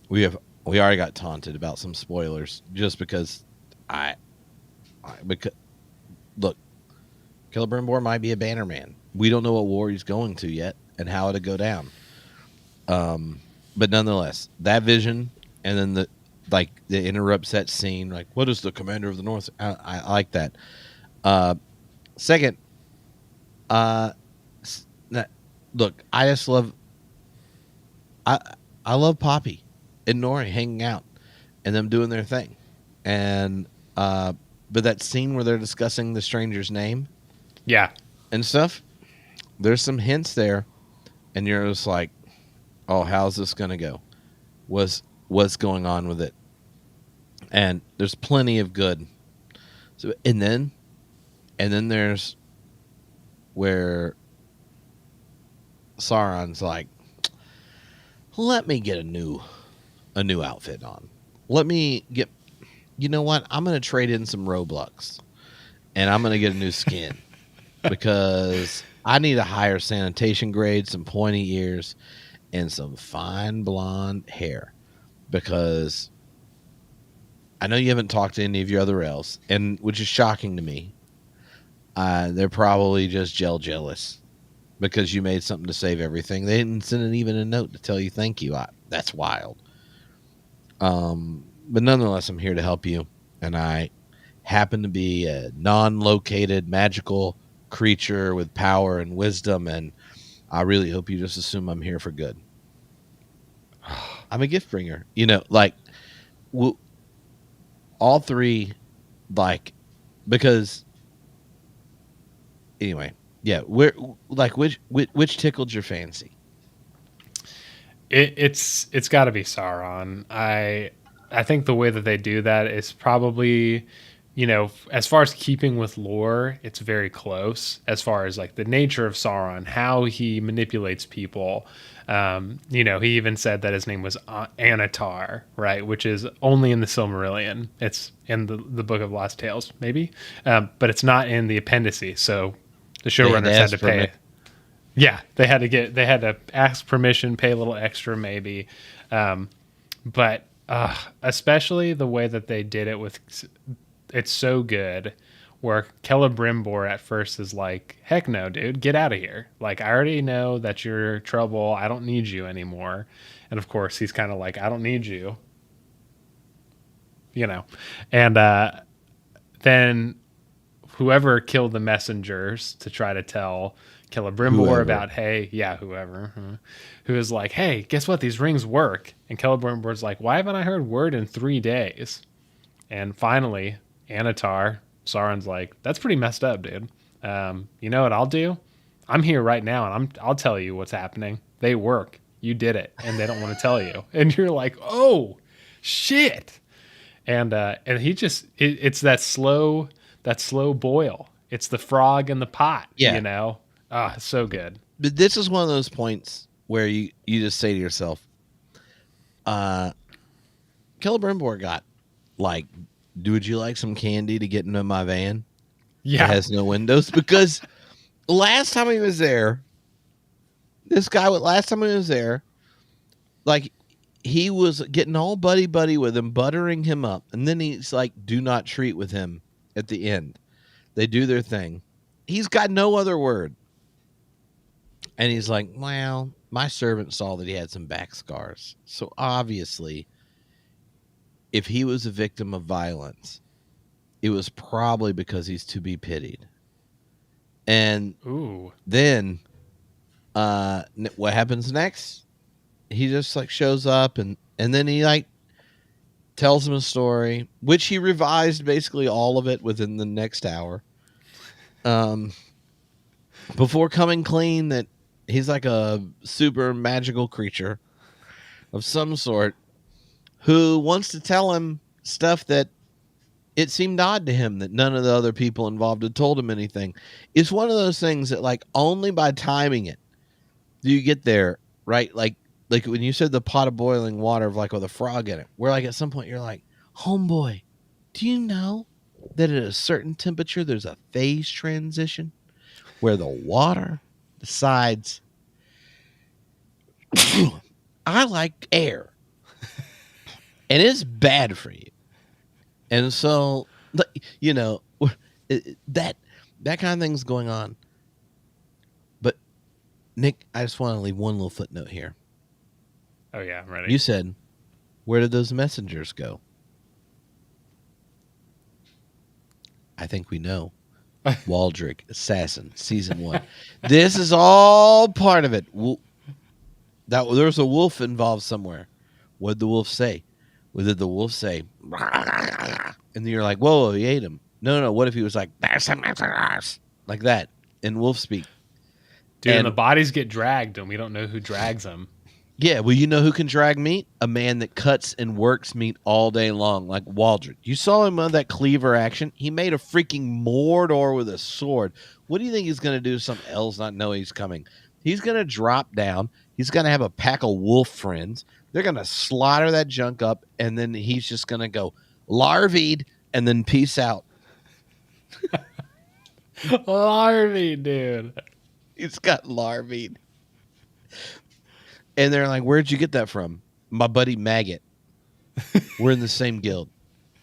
Speaker 1: We already got taunted about some spoilers just because look, Celebrimbor might be a Bannerman. We don't know what war he's going to yet and how it'll go down. But nonetheless, that vision, and then the interrupts that scene. Like, what is the commander of the North? I like that. Second, look, I just love. I love Poppy and Nori hanging out and them doing their thing, and but that scene where they're discussing the stranger's name, and stuff. There's some hints there, and you're just like, oh, how's this gonna go? What's going on with it? And there's plenty of good. So and then there's where Sauron's like, let me get a new outfit on. Let me get, you know what? I'm gonna trade in some Roblox, and I'm gonna get a new skin because I need a higher sanitation grade, some pointy ears, and some fine blonde hair, because I know you haven't talked to any of your other elves, and which is shocking to me. They're probably just jealous because you made something to save everything. They didn't send even a note to tell you thank you. That's wild. But nonetheless, I'm here to help you, and I happen to be a non-located magical creature with power and wisdom, and I really hope you just assume I'm here for good. I'm a gift bringer, like all 3, like, because anyway, yeah. We're like, which tickled your fancy?
Speaker 2: It's got to be Sauron. I think the way that they do that is probably, as far as keeping with lore, it's very close. As far as like the nature of Sauron, how he manipulates people. He even said that his name was Anatar, right? Which is only in the Silmarillion. It's in the Book of Lost Tales, maybe, but it's not in the appendices. So the showrunners had to pay. Yeah, they had to ask permission, pay a little extra, maybe. But especially the way that they did it it's so good. Where Celebrimbor at first is like, heck no, dude, get out of here. Like, I already know that you're trouble. I don't need you anymore. And of course, he's kind of like, I don't need you. And then whoever killed the messengers to try to tell Celebrimbor about, whoever, who is like, hey, guess what? These rings work. And Celebrimbor's like, why haven't I heard word in 3 days? And finally, Anatar, Sauron's like, that's pretty messed up, dude. You know what I'll do? I'm here right now, and I'll tell you what's happening. They work. You did it, and they don't want to tell you. And you're like, oh, shit. And he just it's that slow boil. It's the frog in the pot. So good.
Speaker 1: But this is one of those points where you just say to yourself, Celebrimbor got like, would you like some candy to get into my van?
Speaker 2: Yeah.
Speaker 1: It has no windows. Because last time he was there, This guy, last time he was there, like he was getting all buddy buddy with him, buttering him up, and then he's like, "Do not treat with him." At the end, they do their thing. He's got no other word, and he's like, "Well, my servant saw that he had some back scars, so obviously, if he was a victim of violence, it was probably because he's to be pitied." And
Speaker 2: Ooh.
Speaker 1: then, what happens next? He just like shows up and then he like tells him a story, which he revised basically all of it within the next hour. Before coming clean that he's like a super magical creature of some sort who wants to tell him stuff that it seemed odd to him that none of the other people involved had told him anything. It's one of those things that like only by timing it do you get there, right? Like when you said the pot of boiling water of like with a frog in it, where like at some point you're like, homeboy, do you know that at a certain temperature there's a phase transition where the water decides I like air and it's bad for you. And so, you know, that kind of thing's going on. But Nick, I just want to leave one little footnote here.
Speaker 2: Oh yeah, I'm ready.
Speaker 1: You said, where did those messengers go? I think we know. Waldrick, Assassin, Season 1. This is all part of it. There was a wolf involved somewhere. What did the wolf say? What did the wolf say? And then you're like, whoa, he ate him. No. What if he was like, there's some messengers? Like that, in wolf speak.
Speaker 2: Dude, and the bodies get dragged, and we don't know who drags them.
Speaker 1: Yeah, well, you know who can drag meat? A man that cuts and works meat all day long, like Waldrick. You saw him on that cleaver action. He made a freaking Mordor with a sword. What do you think he's going to do? Some elves not know he's coming. He's going to drop down. He's going to have a pack of wolf friends. They're going to slaughter that junk up, and then he's just going to go larvied and then peace out.
Speaker 2: Larvae, dude.
Speaker 1: He's got larvied. And they're like, where'd you get that from? My buddy Maggot. We're in the same guild.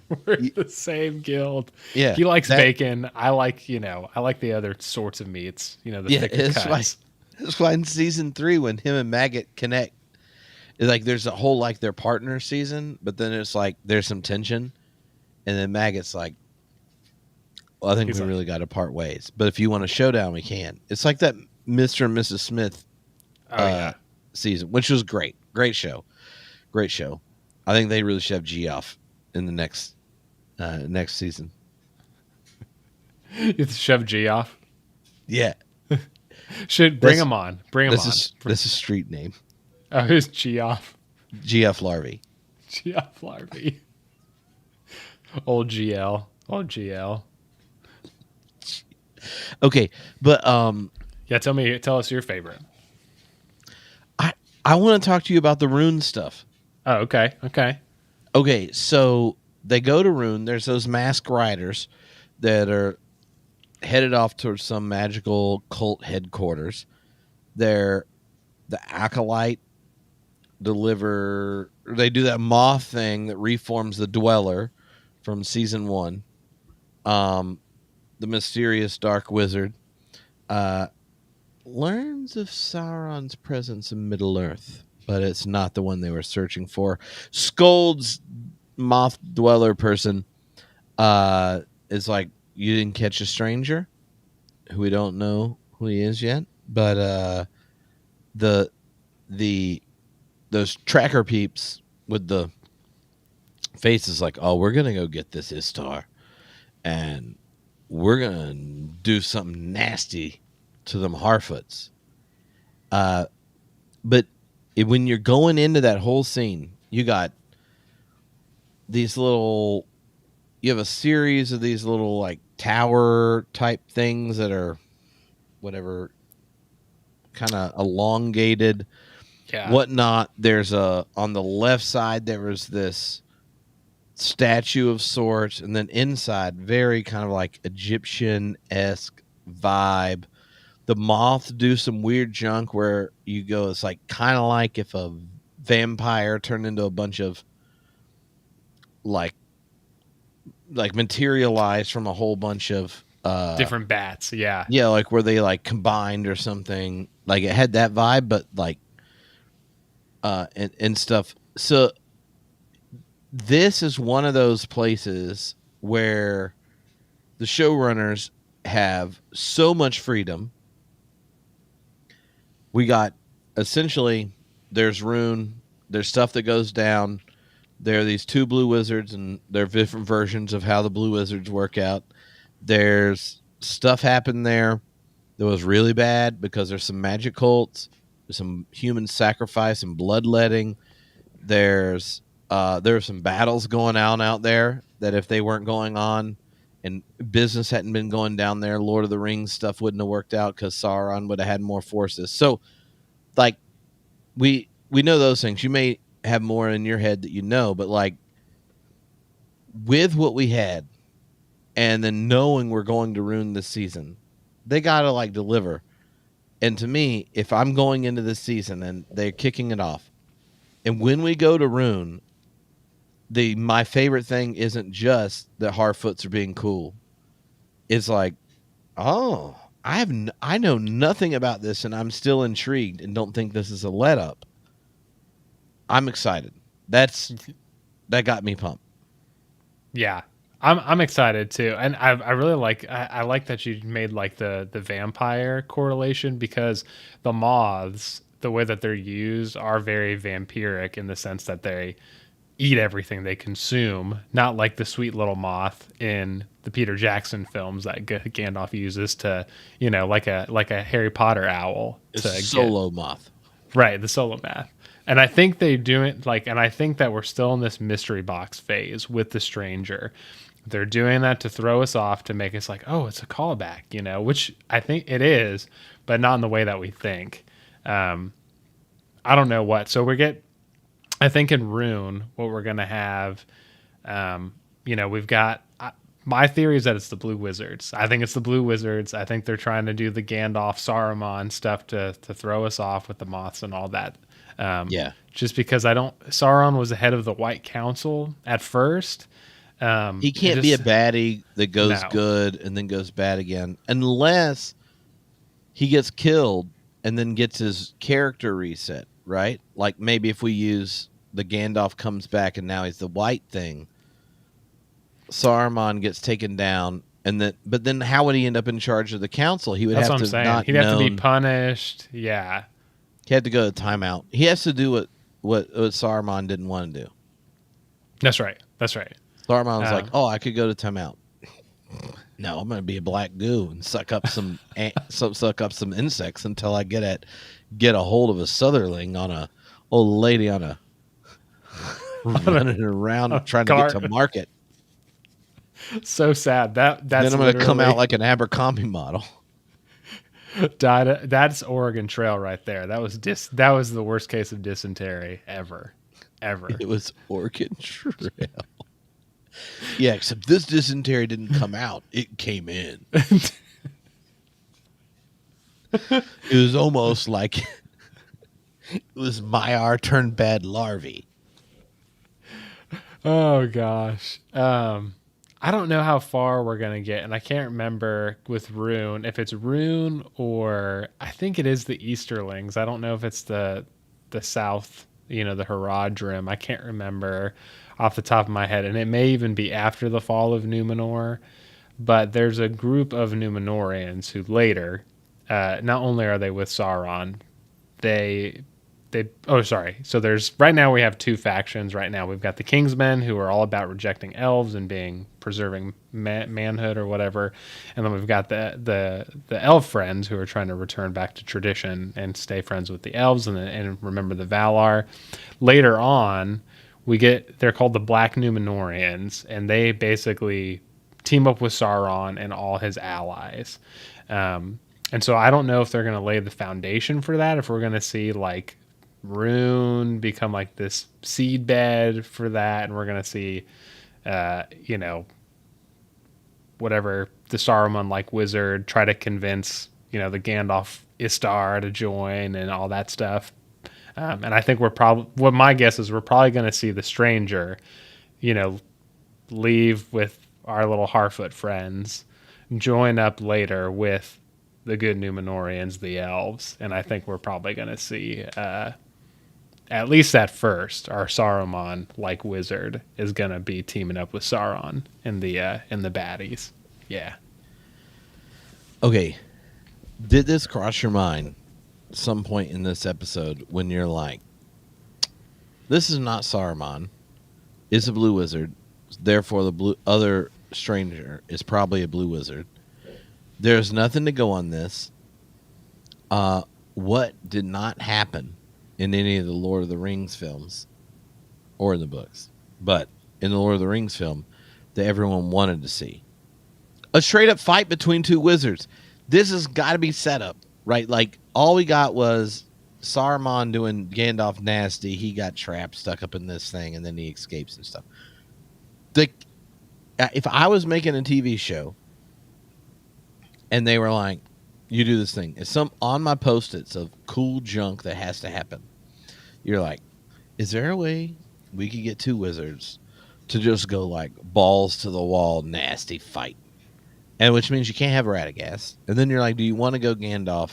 Speaker 2: We're in the same guild.
Speaker 1: Yeah.
Speaker 2: He likes bacon. I like the other sorts of meats, the thicker cuts.
Speaker 1: That's why in season 3, when him and Maggot connect, it's like there's a whole like their partner season, but then it's like there's some tension. And then Maggot's like, well, I think we really got to part ways. But if you want a showdown, we can. It's like that Mr. and Mrs. Smith season, which was great. Great show. I think they really should have Geoff in the next season.
Speaker 2: You shove Geoff?
Speaker 1: Yeah.
Speaker 2: Should bring him on.
Speaker 1: This is street name.
Speaker 2: Oh, who's Geoff?
Speaker 1: Geoff Larvey.
Speaker 2: Geoff Larvey. Old GL.
Speaker 1: Okay, but
Speaker 2: yeah, tell us your favorite.
Speaker 1: I want to talk to you about the Rune stuff.
Speaker 2: Oh, okay.
Speaker 1: Okay, so they go to Rune. There's those masked riders that are headed off towards some magical cult headquarters. They're the acolyte they do that moth thing that reforms the dweller from season 1. The mysterious dark wizard learns of Sauron's presence in Middle-earth, but it's not the one they were searching for. Skold's moth dweller person is like, you didn't catch a stranger who we don't know who he is yet, but those tracker peeps with the faces like, oh, we're gonna go get this Istar and we're gonna do something nasty to them Harfoots. But when you're going into that whole scene, you got these little, you have a series of these little like tower type things that are whatever, kind of elongated, whatnot. There's on the left side, there was this statue of sorts, and then inside, very kind of like Egyptian-esque vibe, The moth do some weird junk where you go, it's like kind of like if a vampire turned into a bunch of like materialized from a whole bunch of
Speaker 2: Different bats. Yeah.
Speaker 1: yeah, like where they like combined or something. Like it had that vibe, but like and stuff. So this is one of those places where the showrunners have so much freedom. We got essentially there's Rune, there's stuff that goes down. There are these two blue wizards, and there are different versions of how the blue wizards work out. There's stuff happened there that was really bad because there's some magic cults, there's some human sacrifice and bloodletting. There are some battles going on out there that if they weren't going on and business hadn't been going down there, Lord of the Rings stuff wouldn't have worked out because Sauron would have had more forces. So, like, we know those things. You may have more in your head that you know, but like with what we had and then knowing we're going to Rune this season, they gotta like deliver. And to me, if I'm going into this season and they're kicking it off, and when we go to Rune, my favorite thing isn't just that Harfoots are being cool. It's like, oh, I know nothing about this, and I'm still intrigued and don't think this is a let up. I'm excited. That got me pumped.
Speaker 2: Yeah. I'm excited too. And I really like I like that you made like the vampire correlation, because the moths, the way that they're used, are very vampiric in the sense that they eat everything they consume, not like the sweet little moth in the Peter Jackson films that Gandalf uses to, like a Harry Potter owl.
Speaker 1: It's a solo moth.
Speaker 2: Right, the solo math. And I think they do it and I think that we're still in this mystery box phase with the stranger. They're doing that to throw us off, to make us like, oh, it's a callback, which I think it is, but not in the way that we think. I don't know what. So I think in Rune, what we're going to have, we've got, my theory is that it's the Blue Wizards. I think it's the Blue Wizards. I think they're trying to do the Gandalf Saruman stuff to throw us off with the moths and all that.
Speaker 1: Yeah.
Speaker 2: Just because Sauron was ahead of the White Council at first.
Speaker 1: He can't be a baddie that goes good and then goes bad again, unless he gets killed and then gets his character reset, right? Like maybe if we use the Gandalf comes back and now he's the white thing, Saruman gets taken down, but then how would he end up in charge of the council? He would have to not
Speaker 2: He'd have to be punished. Yeah.
Speaker 1: He had to go to timeout. He has to do what Saruman didn't want to do.
Speaker 2: That's right.
Speaker 1: Saruman was like, "Oh, I could go to timeout. No, I'm going to be a black goo and suck up some insects until I get a hold of a Southerling on a old lady on a running around trying to get to market."
Speaker 2: So sad. That's
Speaker 1: then I'm going to come out like an Abercrombie model.
Speaker 2: That's Oregon Trail right there. That was the worst case of dysentery ever.
Speaker 1: It was Oregon Trail. Yeah, except this dysentery didn't come out. It came in. It was almost like it was Maiar turned bad larvae.
Speaker 2: Oh, gosh. I don't know how far we're going to get, and I can't remember with Rune, if it's Rune or I think it is the Easterlings. I don't know if it's the South, the Haradrim. I can't remember off the top of my head, and it may even be after the fall of Numenor, but there's a group of Numenorians who later, not only are they with Sauron, so there's right now we have two factions. Right now we've got the Kingsmen, who are all about rejecting elves and preserving manhood or whatever, and then we've got the elf friends, who are trying to return back to tradition and stay friends with the elves and remember the Valar. Later on, they're called the Black Numenorians, and they basically team up with Sauron and all his allies. And so I don't know if they're going to lay the foundation for that, if we're going to see like Rune become like this seed bed for that, and we're going to see, whatever the Saruman like wizard try to convince, the Gandalf Istar to join and all that stuff. And I think what my guess is we're probably going to see the stranger, leave with our little Harfoot friends, join up later with the good Numenorians, the elves. And I think we're probably going to see, at least at first, our Saruman like wizard is going to be teaming up with Sauron in the baddies. Yeah.
Speaker 1: Okay. Did this cross your mind some point in this episode when you're like, this is not Saruman, it's a blue wizard, therefore the blue other stranger is probably a blue wizard. There's nothing to go on this. What did not happen in any of the Lord of the Rings films or in the books, but in the Lord of the Rings film that everyone wanted to see? A straight up fight between two wizards. This has got to be set up, right? Like, all we got was Saruman doing Gandalf nasty. He got trapped, stuck up in this thing, and then he escapes and stuff. If I was making a TV show and they were like, you do this thing, it's some on my post-its of cool junk that has to happen. You're like, is there a way we could get two wizards to just go like balls to the wall, nasty fight? And which means you can't have Radagast. And then you're like, do you want to go Gandalf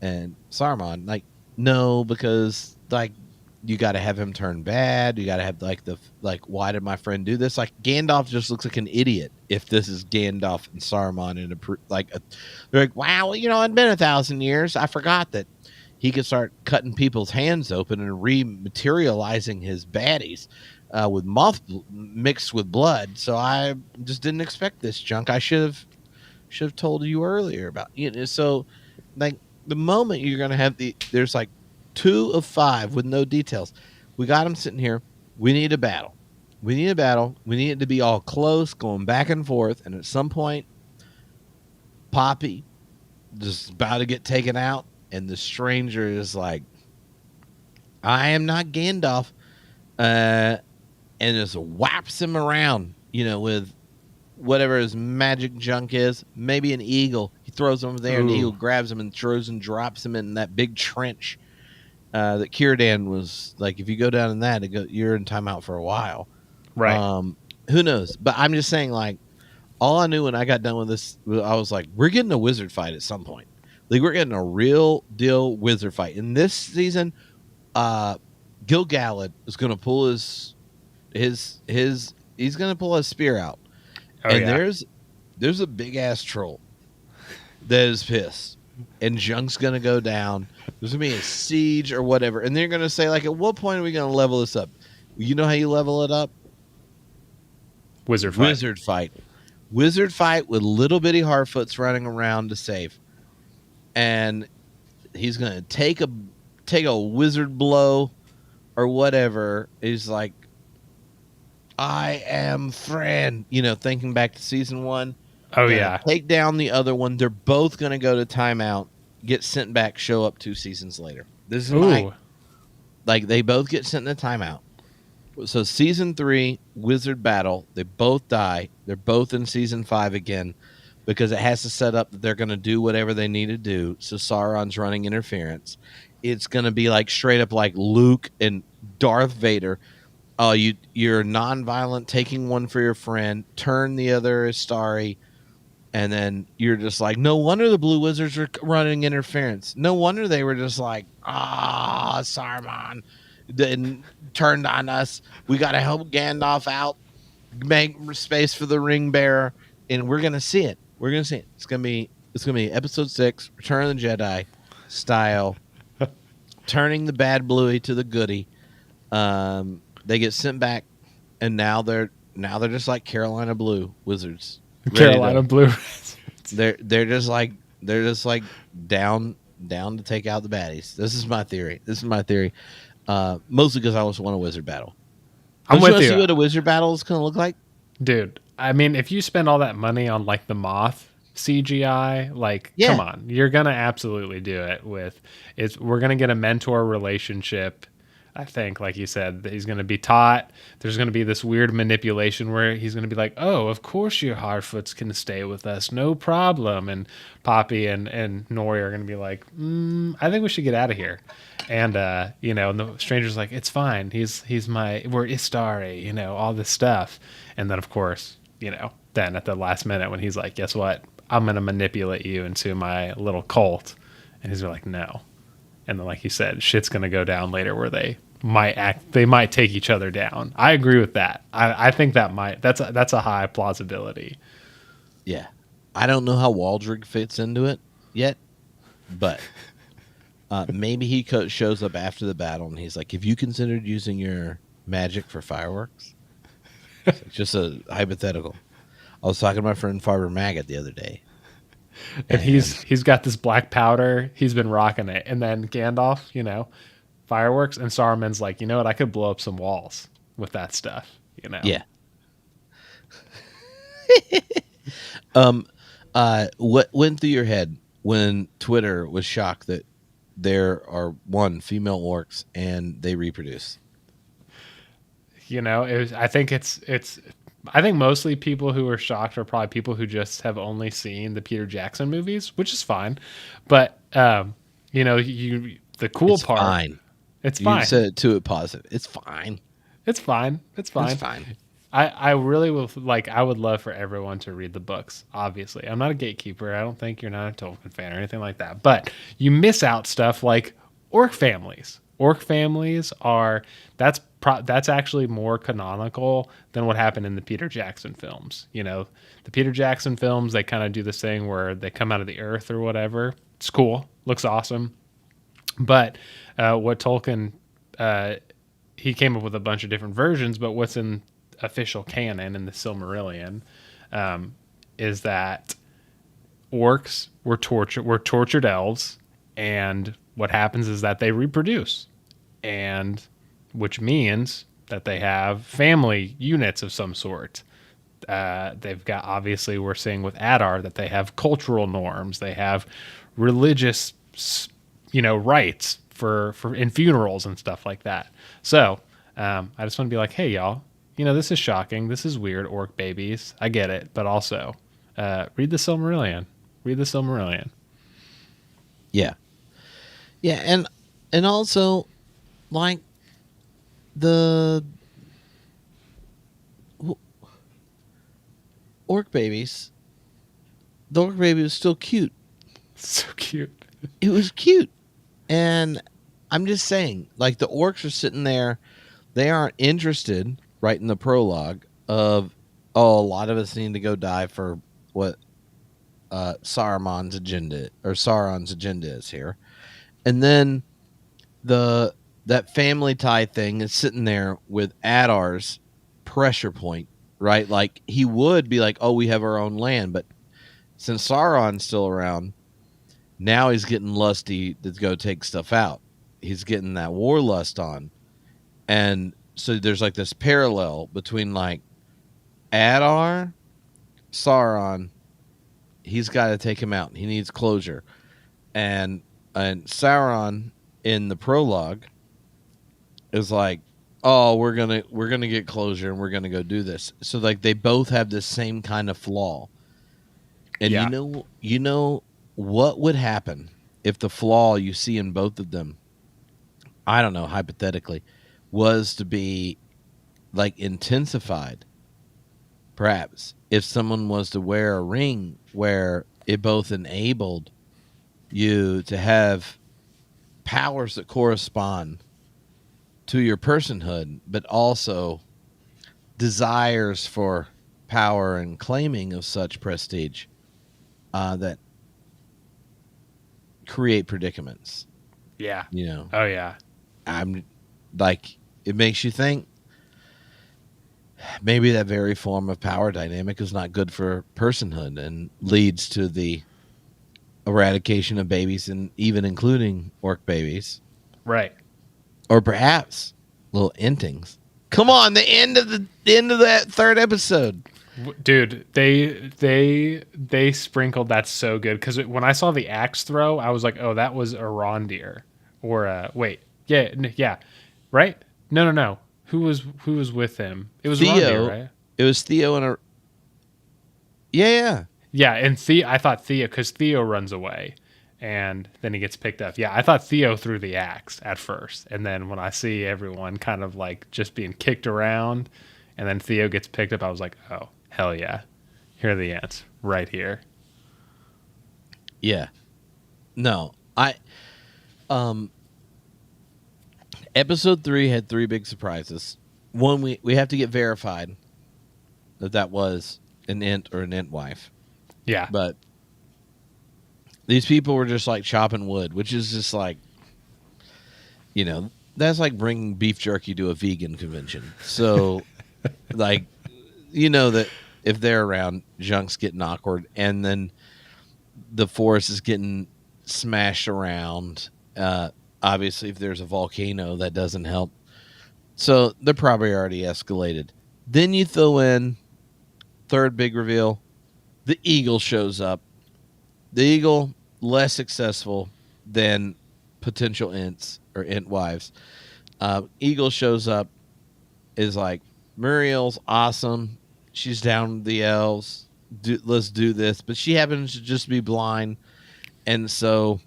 Speaker 1: and Saruman? Like, no, because like you got to have him turn bad. You got to have like why did my friend do this? Like, Gandalf just looks like an idiot if this is Gandalf and Saruman they're like, wow, it'd been 1,000 years. I forgot that he could start cutting people's hands open and rematerializing his baddies with moth mixed with blood. So I just didn't expect this junk. I should have told you earlier about So like the moment you're gonna have there's like 2 of 5 with no details. We got them sitting here. We need a battle. We need it to be all close, going back and forth. And at some point, Poppy just about to get taken out. And the stranger is like, I am not Gandalf. And just whaps him around, with whatever his magic junk is. Maybe an eagle. He throws him over there, and the eagle grabs him and throws and drops him in that big trench that Círdan was like, if you go down in that, you're in timeout for a while.
Speaker 2: Right.
Speaker 1: Who knows? But I'm just saying, like, all I knew when I got done with this, I was like, we're getting a wizard fight at some point. Like, we're getting a real deal wizard fight. In this season, Gil-galad is going to pull he's going to pull his spear out. There's a big ass troll that is pissed, and Junk's going to go down. There's going to be a siege or whatever. And they're going to say, like, at what point are we going to level this up? You know how you level it up?
Speaker 2: Wizard fight with little bitty Harfoots running around to save. And he's going to take a wizard blow or whatever. He's like, I am friend, thinking back to season 1. Oh, yeah.
Speaker 1: Take down the other one. They're both going to go to timeout, get sent back, show up 2 seasons later. This is they both get sent in a timeout. So season 3, wizard battle, they both die. They're both in season 5 again because it has to set up that they're going to do whatever they need to do. So Sauron's running interference. It's going to be like straight up like Luke and Darth Vader. You're nonviolent, taking one for your friend, turn the other Istari, and then you're just like, no wonder the blue wizards are running interference. No wonder they were just like, Saruman then turned on us. We got to help Gandalf out, make space for the ring bearer, and we're gonna see it. It's gonna be episode 6, Return of the Jedi style, turning the bad bluey to the goody. They get sent back, and now they're just like Carolina Blue wizards.
Speaker 2: Carolina Blue.
Speaker 1: They're just like down to take out the baddies. This is my theory. Mostly because I also want a wizard battle.
Speaker 2: I'm with you.
Speaker 1: See what a wizard battle is going to look like,
Speaker 2: dude. I mean, if you spend all that money on like the moth CGI, come on, you're gonna absolutely do it. We're gonna get a mentor relationship. I think, like you said, that he's going to be taught. There's going to be this weird manipulation where he's going to be like, "Oh, of course your Harfoots can stay with us, no problem." And Poppy and Nori are going to be like, "I think we should get out of here." And and the stranger's like, "It's fine. He's we're Istari, all this stuff." And then, of course, then at the last minute when he's like, "Guess what? I'm going to manipulate you into my little cult," and he's like, "No." And then, like you said, shit's going to go down later where they might take each other down. I agree with that. I think that's a high plausibility.
Speaker 1: Yeah. I don't know how Waldrig fits into it yet, but maybe he shows up after the battle and he's like, "Have you considered using your magic for fireworks?" It's like, just a hypothetical. I was talking to my friend Farber Maggot the other day.
Speaker 2: And he's got this black powder. He's been rocking it. And then Gandalf, fireworks. And Saruman's like, you know what? I could blow up some walls with that stuff,
Speaker 1: Yeah. What went through your head when Twitter was shocked that there are female orcs and they reproduce?
Speaker 2: I think mostly people who are shocked are probably people who just have only seen the Peter Jackson movies, which is fine. But the cool
Speaker 1: It's
Speaker 2: part,
Speaker 1: fine.
Speaker 2: it's
Speaker 1: You
Speaker 2: fine.
Speaker 1: said it to it positive. It's fine.
Speaker 2: It's fine. It's fine.
Speaker 1: It's fine.
Speaker 2: I really will I would love for everyone to read the books. Obviously, I'm not a gatekeeper. I don't think you're not a Tolkien fan or anything like that. But you miss out stuff like orc families. Orc families that's actually more canonical than what happened in the Peter Jackson films. The Peter Jackson films, they kind of do this thing where they come out of the earth or whatever. It's cool, looks awesome. But what Tolkien, he came up with a bunch of different versions. But what's in official canon in the Silmarillion is that orcs were tortured elves, and what happens is that they reproduce, and which means that they have family units of some sort. They've got, obviously, we're seeing with Adar that they have cultural norms, they have religious, rites for in funerals and stuff like that. So I just want to be like, hey, y'all, this is shocking. This is weird, orc babies. I get it. But also, read the Silmarillion. Read the Silmarillion.
Speaker 1: Yeah. Yeah, and also, like, the orc babies, the orc baby was still cute.
Speaker 2: So cute.
Speaker 1: It was cute. And I'm just saying, like, the orcs are sitting there. They aren't interested, right in the prologue, of, a lot of us need to go die for what Sauron's agenda is here. And then that family tie thing is sitting there with Adar's pressure point, right? Like, he would be like, "Oh, we have our own land," but since Sauron's still around, now he's getting lusty to go take stuff out. He's getting that war lust on. And so there's like this parallel between like Adar, Sauron, he's got to take him out. He needs closure. And Sauron in the prologue is like, "Oh, we're gonna get closure and we're gonna go do this." So like they both have this same kind of flaw. And
Speaker 2: Yeah.
Speaker 1: you know what would happen if the flaw you see in both of them, I don't know, hypothetically, was to be like intensified. Perhaps if someone was to wear a ring where it both enabled you to have powers that correspond to your personhood, but also desires for power and claiming of such prestige that create predicaments.
Speaker 2: Yeah.
Speaker 1: You know,
Speaker 2: Oh, yeah.
Speaker 1: I'm like, it makes you think maybe that very form of power dynamic is not good for personhood and leads to the eradication of babies, and even including orc babies.
Speaker 2: Right.
Speaker 1: Or perhaps little intings. Come on, the end of that third episode.
Speaker 2: Dude, they sprinkled that so good, because when I saw the axe throw, I was like, oh, that was Arondir. Or wait, yeah, right? No. Who was with him? It was
Speaker 1: Theo.
Speaker 2: Rondi, right?
Speaker 1: It was Theo and a. Yeah.
Speaker 2: Yeah, and I thought Theo, because Theo runs away, and then he gets picked up. Yeah, I thought Theo threw the axe at first, and then when I see everyone kind of like just being kicked around, and then Theo gets picked up, I was like, oh hell yeah, here are the ants right here.
Speaker 1: Yeah. No, episode 3 had 3 big surprises. One, we have to get verified that was an ent or an ent wife.
Speaker 2: Yeah,
Speaker 1: But these people were just like chopping wood, which is just like, that's like bringing beef jerky to a vegan convention. So, like, that if they're around, junk's getting awkward, and then the forest is getting smashed around. Obviously, if there's a volcano, that doesn't help. So they're probably already escalated. Then you throw in third big reveal. The eagle shows up. The eagle, less successful than potential ents or ent wives. Eagle shows up, is like, Muriel's awesome. She's down with the elves. Let's do this. But she happens to just be blind. And so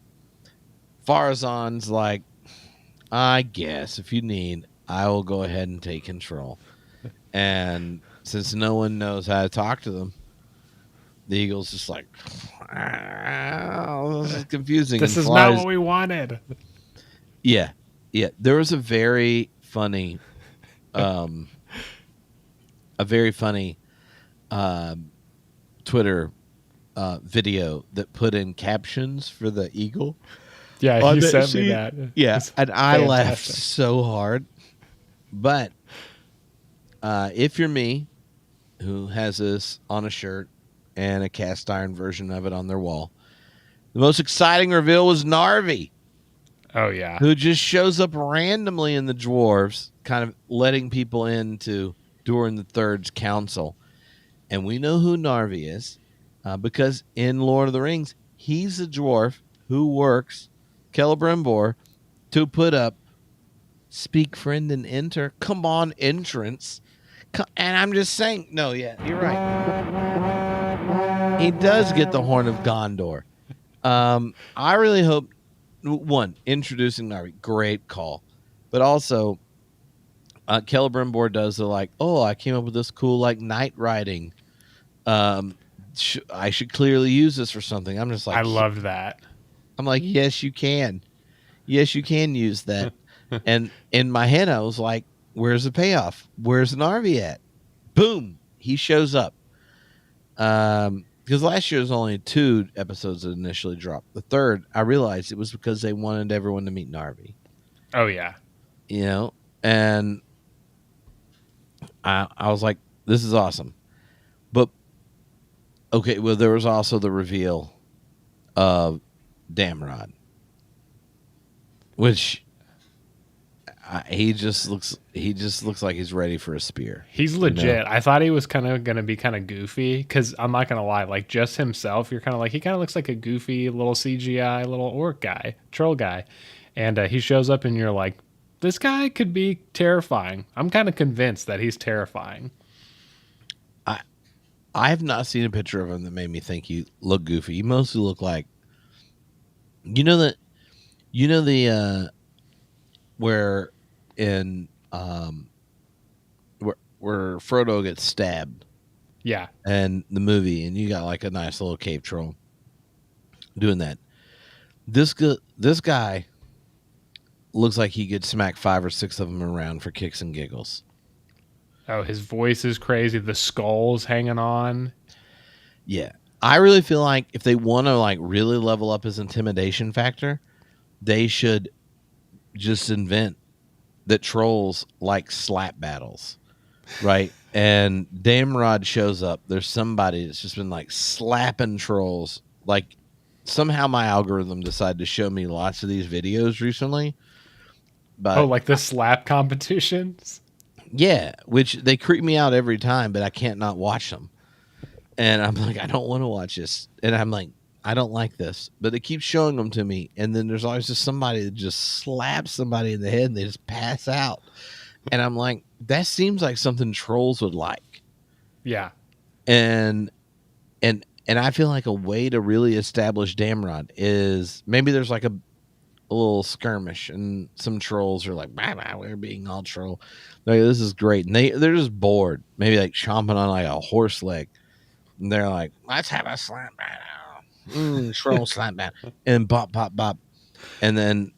Speaker 1: Farazan's like, I guess if you need, I will go ahead and take control. And since no one knows how to talk to them, the eagle's just like, this is confusing.
Speaker 2: this is not what we wanted.
Speaker 1: Yeah. There was a very funny, Twitter video that put in captions for the eagle.
Speaker 2: Yeah, you sent me that.
Speaker 1: Yeah, and I
Speaker 2: fantastic.
Speaker 1: laughed so hard. But if you're me, who has this on a shirt and a cast iron version of it on their wall, the most exciting reveal was Narvi,
Speaker 2: Oh yeah,
Speaker 1: who just shows up randomly in the dwarves, kind of letting people into during the Third's council. And we know who Narvi is because in Lord of the Rings, he's a dwarf who works Celebrimbor to put up speak, friend, and enter. Come on, entrance. And I'm just saying, no, yeah, you're right. He does get the Horn of Gondor. I really hope, one, introducing Narvi, great call. But also, Celebrimbor does the like, oh, I came up with this cool like night riding. I should clearly use this for something. I'm just like,
Speaker 2: I loved that.
Speaker 1: I'm like, yes, you can. Yes, you can use that. And in my head, I was like, where's the payoff? Where's Narvi at? Boom. He shows up. Because last year was only 2 episodes that initially dropped. The third, I realized it was because they wanted everyone to meet Narvi.
Speaker 2: Oh yeah.
Speaker 1: And I was like, this is awesome. But, okay, well, there was also the reveal of Damrod, which he just looks like he's ready for a spear.
Speaker 2: He's legit. I thought he was kind of going to be kind of goofy because I'm not going to lie, like just himself, you're kind of like, he kind of looks like a goofy little CGI little orc guy, troll guy. And he shows up and you're like, this guy could be terrifying. I'm kind of convinced that he's terrifying.
Speaker 1: I have not seen a picture of him that made me think he looked goofy. He mostly looked like, where in where Frodo gets stabbed.
Speaker 2: Yeah.
Speaker 1: And the movie, and you got like a nice little cave troll doing that. This guy looks like he could smack 5 or 6 of them around for kicks and giggles.
Speaker 2: Oh, his voice is crazy. The skull's hanging on.
Speaker 1: Yeah. I really feel like if they want to like really level up his intimidation factor, they should just invent that trolls like slap battles, right? And Damrod shows up. There's somebody that's just been like slapping trolls. Like somehow my algorithm decided to show me lots of these videos recently. But
Speaker 2: like the slap competitions?
Speaker 1: Yeah, which they creep me out every time, but I can't not watch them. And I'm like, I don't want to watch this. And I'm like, I don't like this, but they keep showing them to me, and then there's always just somebody that just slaps somebody in the head and they just pass out. And I'm like, that seems like something trolls would like.
Speaker 2: Yeah.
Speaker 1: And I feel like a way to really establish Damrod is maybe there's like a little skirmish and some trolls are like, bah, bah, we're being all troll. Like, this is great. And they're just bored, maybe like chomping on like a horse leg. And they're like, let's have a slap battle. Troll slap battle. And bop, bop, bop. And then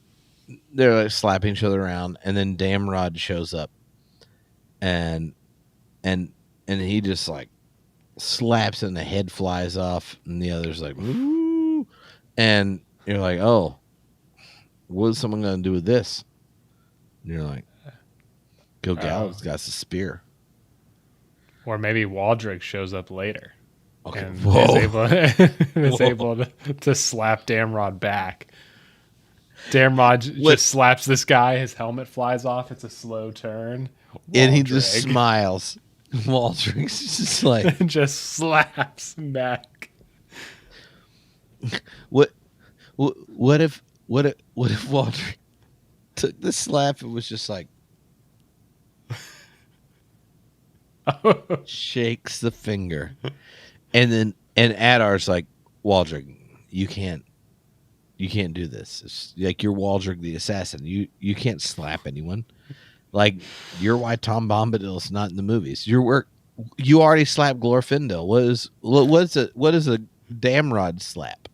Speaker 1: they're like slapping each other around. And then Damrod shows up. And he just like slaps and the head flies off. And the other's like, ooh. And you're like, oh, what is someone going to do with this? And you're like, Gilgalad's got a spear.
Speaker 2: Or maybe Waldrick shows up later.
Speaker 1: Okay.
Speaker 2: And
Speaker 1: Whoa.
Speaker 2: is able to slap Damrod back. Damrod just slaps this guy. His helmet flies off. It's a slow turn.
Speaker 1: And he just smiles. Waldrick's just like...
Speaker 2: just slaps him back.
Speaker 1: What if Waldrick took the slap and was just like... shakes the finger. And Adar's like, Waldrick, you can't do this. It's like, you're Waldrick the assassin. You can't slap anyone. Like, you're why Tom Bombadil's not in the movies. You already slapped Glorfindel. What is a Damrod slap?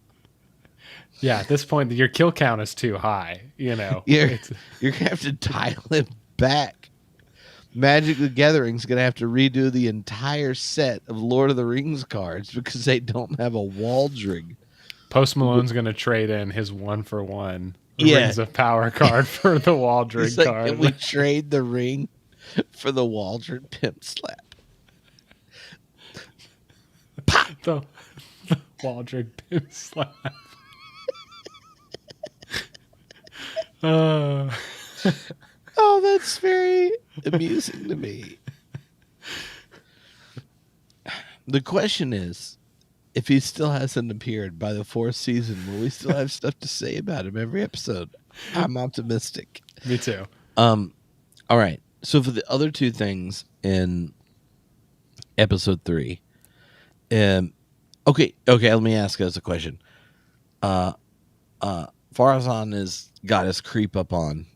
Speaker 2: Yeah, at this point your kill count is too high, you know.
Speaker 1: You're gonna have to dial it back. Magic the Gathering's gonna have to redo the entire set of Lord of the Rings cards because they don't have a Waldrick.
Speaker 2: Post Malone's gonna trade in his 1-for-1
Speaker 1: Yeah.
Speaker 2: Rings of Power card for the Waldrick
Speaker 1: Like,
Speaker 2: card.
Speaker 1: can we trade the ring for the Waldrick pimp slap?
Speaker 2: the Waldrick pimp slap.
Speaker 1: Oh, that's very amusing to me. The question is, if he still hasn't appeared by the 4th season, will we still have stuff to say about him every episode? I'm optimistic.
Speaker 2: Me too.
Speaker 1: All right. So for the other two things in episode 3, okay, let me ask us a question. Farazan has got his creep up on,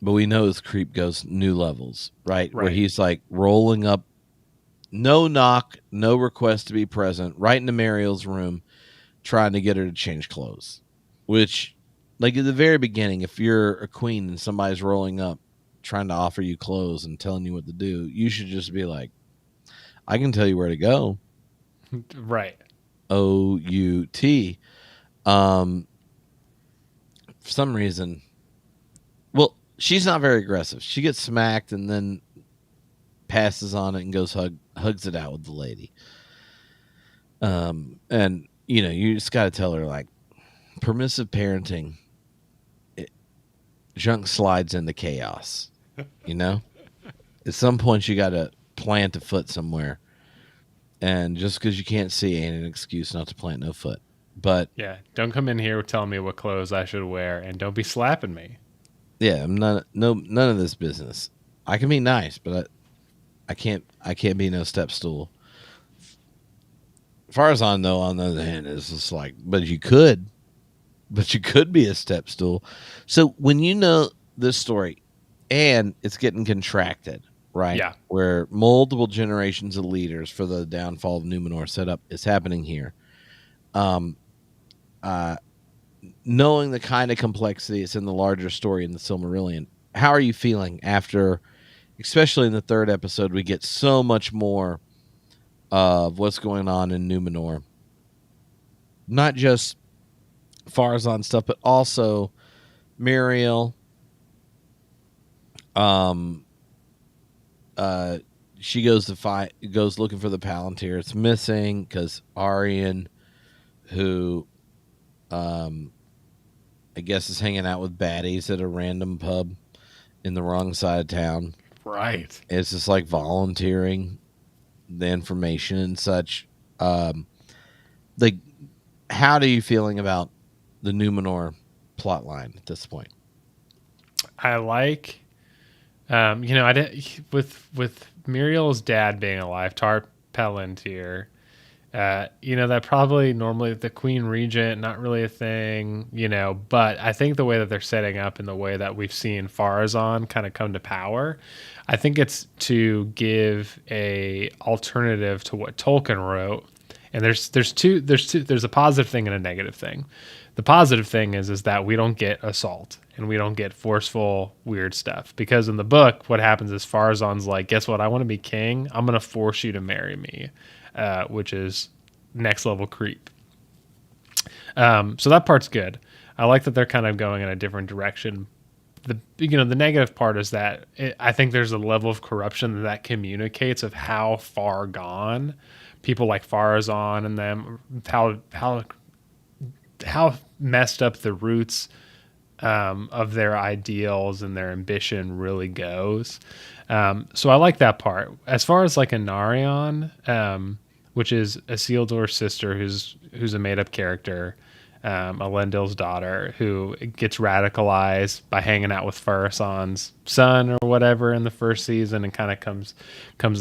Speaker 1: but we know his creep goes new levels, right? Where he's like rolling up, no knock, no request to be present, right into Mariel's room, trying to get her to change clothes. Which, like at the very beginning, if you're a queen and somebody's rolling up, trying to offer you clothes and telling you what to do, you should just be like, I can tell you where to go.
Speaker 2: Right.
Speaker 1: O-U-T. For some reason, well, she's not very aggressive. She gets smacked and then passes on it and goes hugs it out with the lady. And you know, you just got to tell her, like, permissive parenting, junk slides into chaos. You know, at some point you got to plant a foot somewhere, and just because you can't see ain't an excuse not to plant no foot. But
Speaker 2: yeah, don't come in here telling me what clothes I should wear, and don't be slapping me.
Speaker 1: Yeah, I'm none of this business. I can be nice, but I can't be no step stool. Farazan, though, on the other hand, is just like, but you could be a step stool. So when you know this story, and it's getting contracted, right?
Speaker 2: Yeah.
Speaker 1: Where multiple generations of leaders for the downfall of Numenor set up is happening here. Knowing the kind of complexity it's in the larger story in the Silmarillion, how are you feeling after, especially in the 3rd episode, we get so much more of what's going on in Numenor? Not just Farazan stuff, but also Miriel. She goes looking for the Palantir. It's missing because Aryan, who I guess is hanging out with baddies at a random pub in the wrong side of town.
Speaker 2: Right.
Speaker 1: It's just like volunteering the information and such. Like, how are you feeling about the Numenor plot line at this point?
Speaker 2: I like, I did with Muriel's dad being alive, Tar Palantir. That probably normally the Queen Regent, not really a thing, but I think the way that they're setting up and the way that we've seen Farazan kind of come to power, I think it's to give a alternative to what Tolkien wrote. And there's a positive thing and a negative thing. The positive thing is that we don't get assault and we don't get forceful weird stuff, because in the book what happens is Farazan's like, guess what? I want to be king. I'm going to force you to marry me. Which is next level creep. So that part's good. I like that they're kind of going in a different direction. The negative part is that I think there's a level of corruption that communicates of how far gone people like Farazan and them, how messed up the roots of their ideals and their ambition really goes. So I like that part. As far as like Anarion, which is Isildur's sister, who's a made up character, Elendil's daughter, who gets radicalized by hanging out with Farazan's son or whatever in the first season, and kind of comes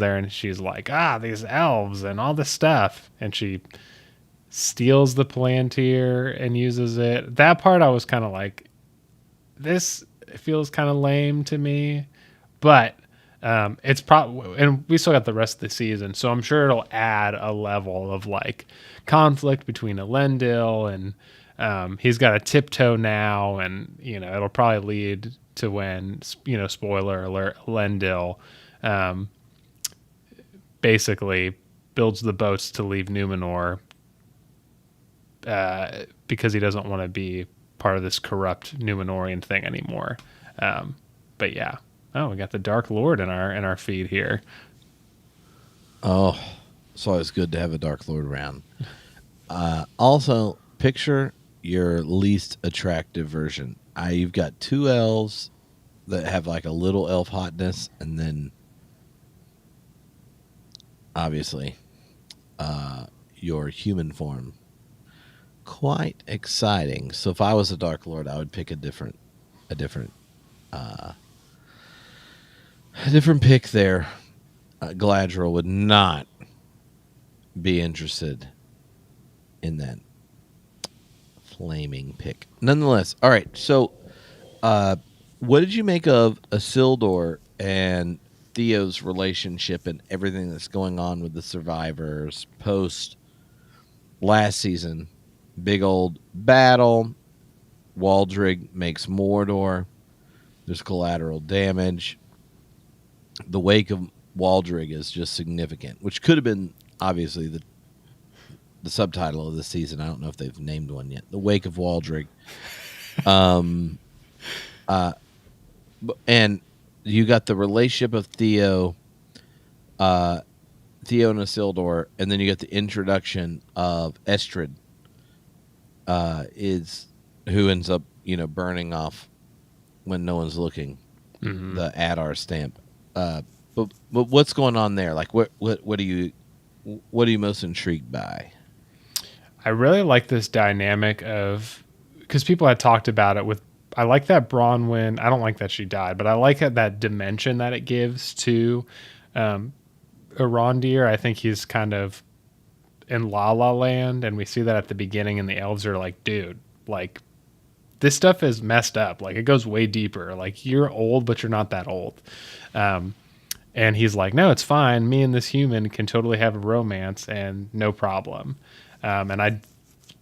Speaker 2: there and she's like, these elves and all this stuff, and she steals the Palantir and uses it. That part I was kind of like, this feels kind of lame to me, but it's probably, and we still got the rest of the season, so I'm sure it'll add a level of like conflict between Elendil and he's got a tiptoe now, and it'll probably lead to when spoiler alert, Elendil basically builds the boats to leave Numenor because he doesn't want to be part of this corrupt Numenorian thing anymore. But yeah. Oh, we got the Dark Lord in our feed here.
Speaker 1: Oh, it's always good to have a Dark Lord around. Also, picture your least attractive version. You've got two elves that have like a little elf hotness, and then obviously your human form. Quite exciting. So if I was a Dark Lord, I would pick a different pick there. Galadriel would not be interested in that flaming pick. Nonetheless, all right. So, what did you make of Isildur and Theo's relationship and everything that's going on with the survivors post last season? Big old battle. Waldrig makes Mordor. There's collateral damage. The wake of Waldrig is just significant, which could have been obviously the subtitle of the season. I don't know if they've named one yet. The wake of Waldrig. And you got the relationship of Theo and Isildur, and then you got the introduction of Estrid, who ends up burning off when no one's looking. Mm-hmm. The Adar stamp. But what's going on there? Like, what are you most intrigued by?
Speaker 2: I really like this dynamic of, because people had talked about it with. I like that Bronwyn. I don't like that she died, but I like that dimension that it gives to Arondir. I think he's kind of in La La Land, and we see that at the beginning, and the elves are like, dude, like, this stuff is messed up. Like, it goes way deeper. Like, you're old, but you're not that old. And he's like, no, it's fine. Me and this human can totally have a romance and no problem. And I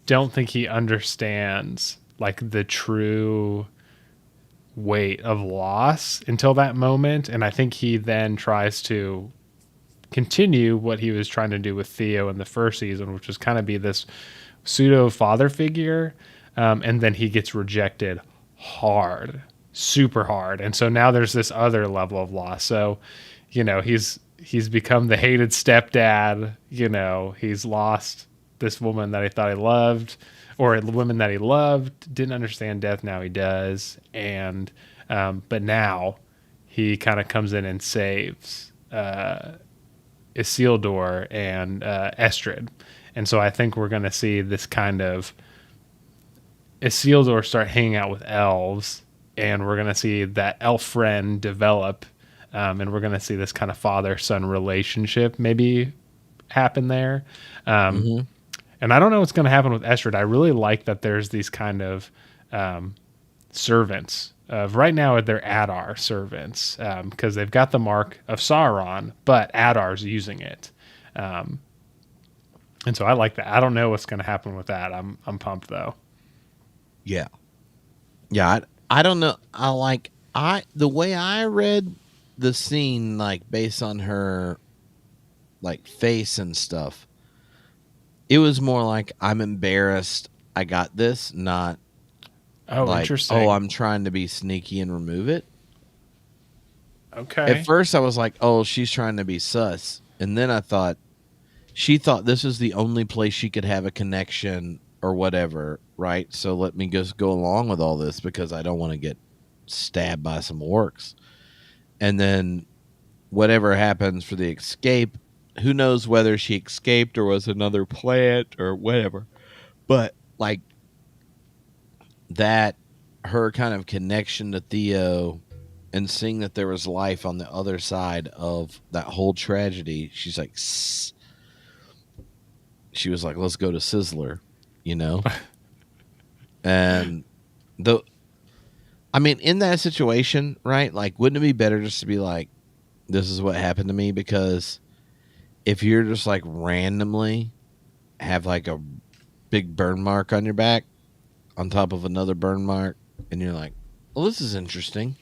Speaker 2: don't think he understands like the true weight of loss until that moment. And I think he then tries to continue what he was trying to do with Theo in the first season, which was kind of be this pseudo father figure. And then he gets rejected hard, super hard. And so now there's this other level of loss. So, he's become the hated stepdad. He's lost this woman that he thought he loved, or the women that he loved. Didn't understand death. Now he does. And, but now he kind of comes in and saves, Isildur and Estrid. And so I think we're going to see this kind of Isildur start hanging out with elves, and we're going to see that elf friend develop, and we're going to see this kind of father-son relationship maybe happen there.
Speaker 1: Mm-hmm.
Speaker 2: And I don't know what's going to happen with Estrad. I really like that there's these kind of servants. Right now, they're Adar servants because they've got the mark of Sauron, but Adar's using it. And so I like that. I don't know what's going to happen with that. I'm pumped though.
Speaker 1: Yeah. Yeah. I don't know. The way I read the scene, like based on her like face and stuff, it was more like I'm embarrassed I got this, not
Speaker 2: Oh,
Speaker 1: like,
Speaker 2: interesting.
Speaker 1: oh, I'm trying to be sneaky and remove it.
Speaker 2: Okay.
Speaker 1: At first I was like, oh, she's trying to be sus. And then I thought she thought this is the only place she could have a connection or whatever, right? So let me just go along with all this because I don't want to get stabbed by some orcs. And then whatever happens for the escape, who knows whether she escaped or was another plant or whatever. But like that, her kind of connection to Theo and seeing that there was life on the other side of that whole tragedy, she's like, Sss. She was like, let's go to Sizzler, you know? And I mean, in that situation, right? Like, wouldn't it be better just to be like, this is what happened to me? Because if you're just like randomly have like a big burn mark on your back on top of another burn mark, and you're like, well, this is interesting.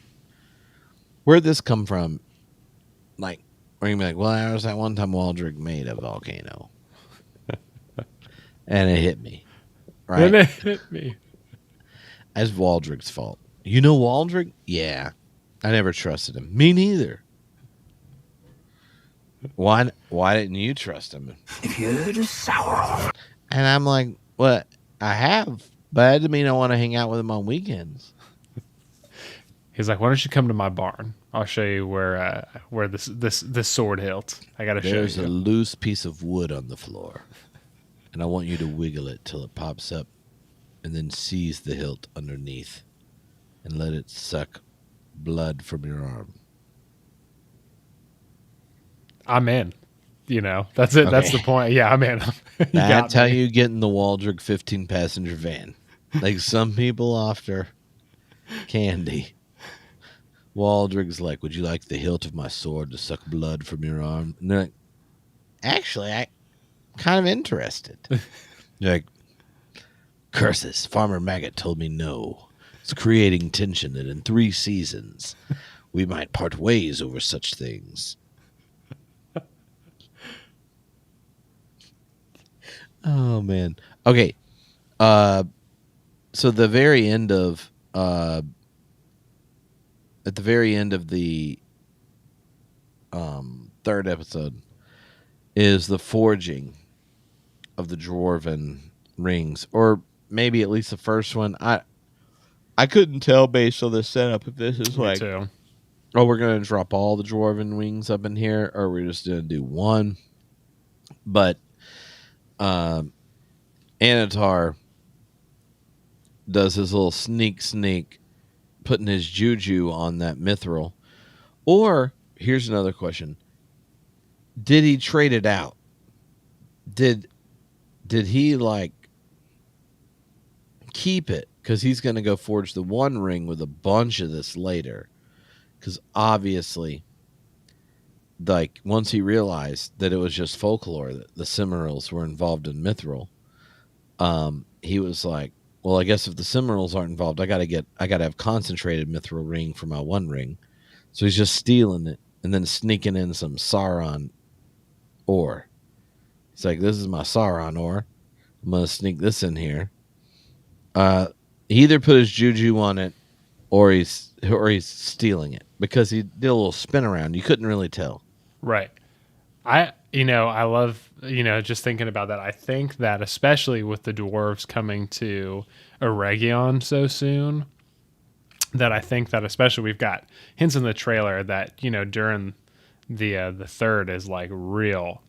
Speaker 1: Where'd this come from? Like, or you be like, well, there was that one time Waldrick made a volcano. And it hit me. Right?
Speaker 2: And it hit me.
Speaker 1: As Waldrick's fault. You know Waldrick? Yeah. I never trusted him. Me neither. Why didn't you trust him?
Speaker 3: If you're just sour.
Speaker 1: And I'm like, what? I have. But that doesn't mean I want to hang out with him on weekends.
Speaker 2: He's like, why don't you come to my barn? I'll show you where this sword hilt. I got to show you.
Speaker 1: There's a loose piece of wood on the floor. And I want you to wiggle it till it pops up and then seize the hilt underneath and let it suck blood from your arm.
Speaker 2: I'm in. You know, that's it.
Speaker 1: Okay.
Speaker 2: That's the point. Yeah, I'm in.
Speaker 1: That's how you get in the Waldrick 15-passenger van. Like some people after candy. Waldrick's like, would you like the hilt of my sword to suck blood from your arm? And they're like, actually, I'm kind of interested. You're like, curses, Farmer Maggot told me no. It's creating tension that in 3 seasons we might part ways over such things. Oh man. Okay. So the very end of at the very end of the 3rd episode is the forging of the dwarven rings, or maybe at least the first one. I couldn't tell based on the setup if this is like,
Speaker 2: too.
Speaker 1: oh, we're gonna drop all the dwarven wings up in here, or we're just gonna do one. But Anatar does his little sneak, putting his juju on that mithril. Or here's another question: did he trade it out? Did he like keep it because he's going to go forge the one ring with a bunch of this later? Because obviously, like once he realized that it was just folklore that the Cimmerils were involved in mithril, he was like, well, I guess if the Cimmerils aren't involved, I gotta have concentrated mithril ring for my one ring. So he's just stealing it and then sneaking in some Sauron ore. He's like, this is my Sauron ore. I'm gonna sneak this in here. He either put his juju on it or he's stealing it, because he did a little spin around. You couldn't really tell.
Speaker 2: Right. I love, just thinking about that. I think that especially with the dwarves coming to Eregion so soon, that I think that especially we've got hints in the trailer that, during the 3rd is like real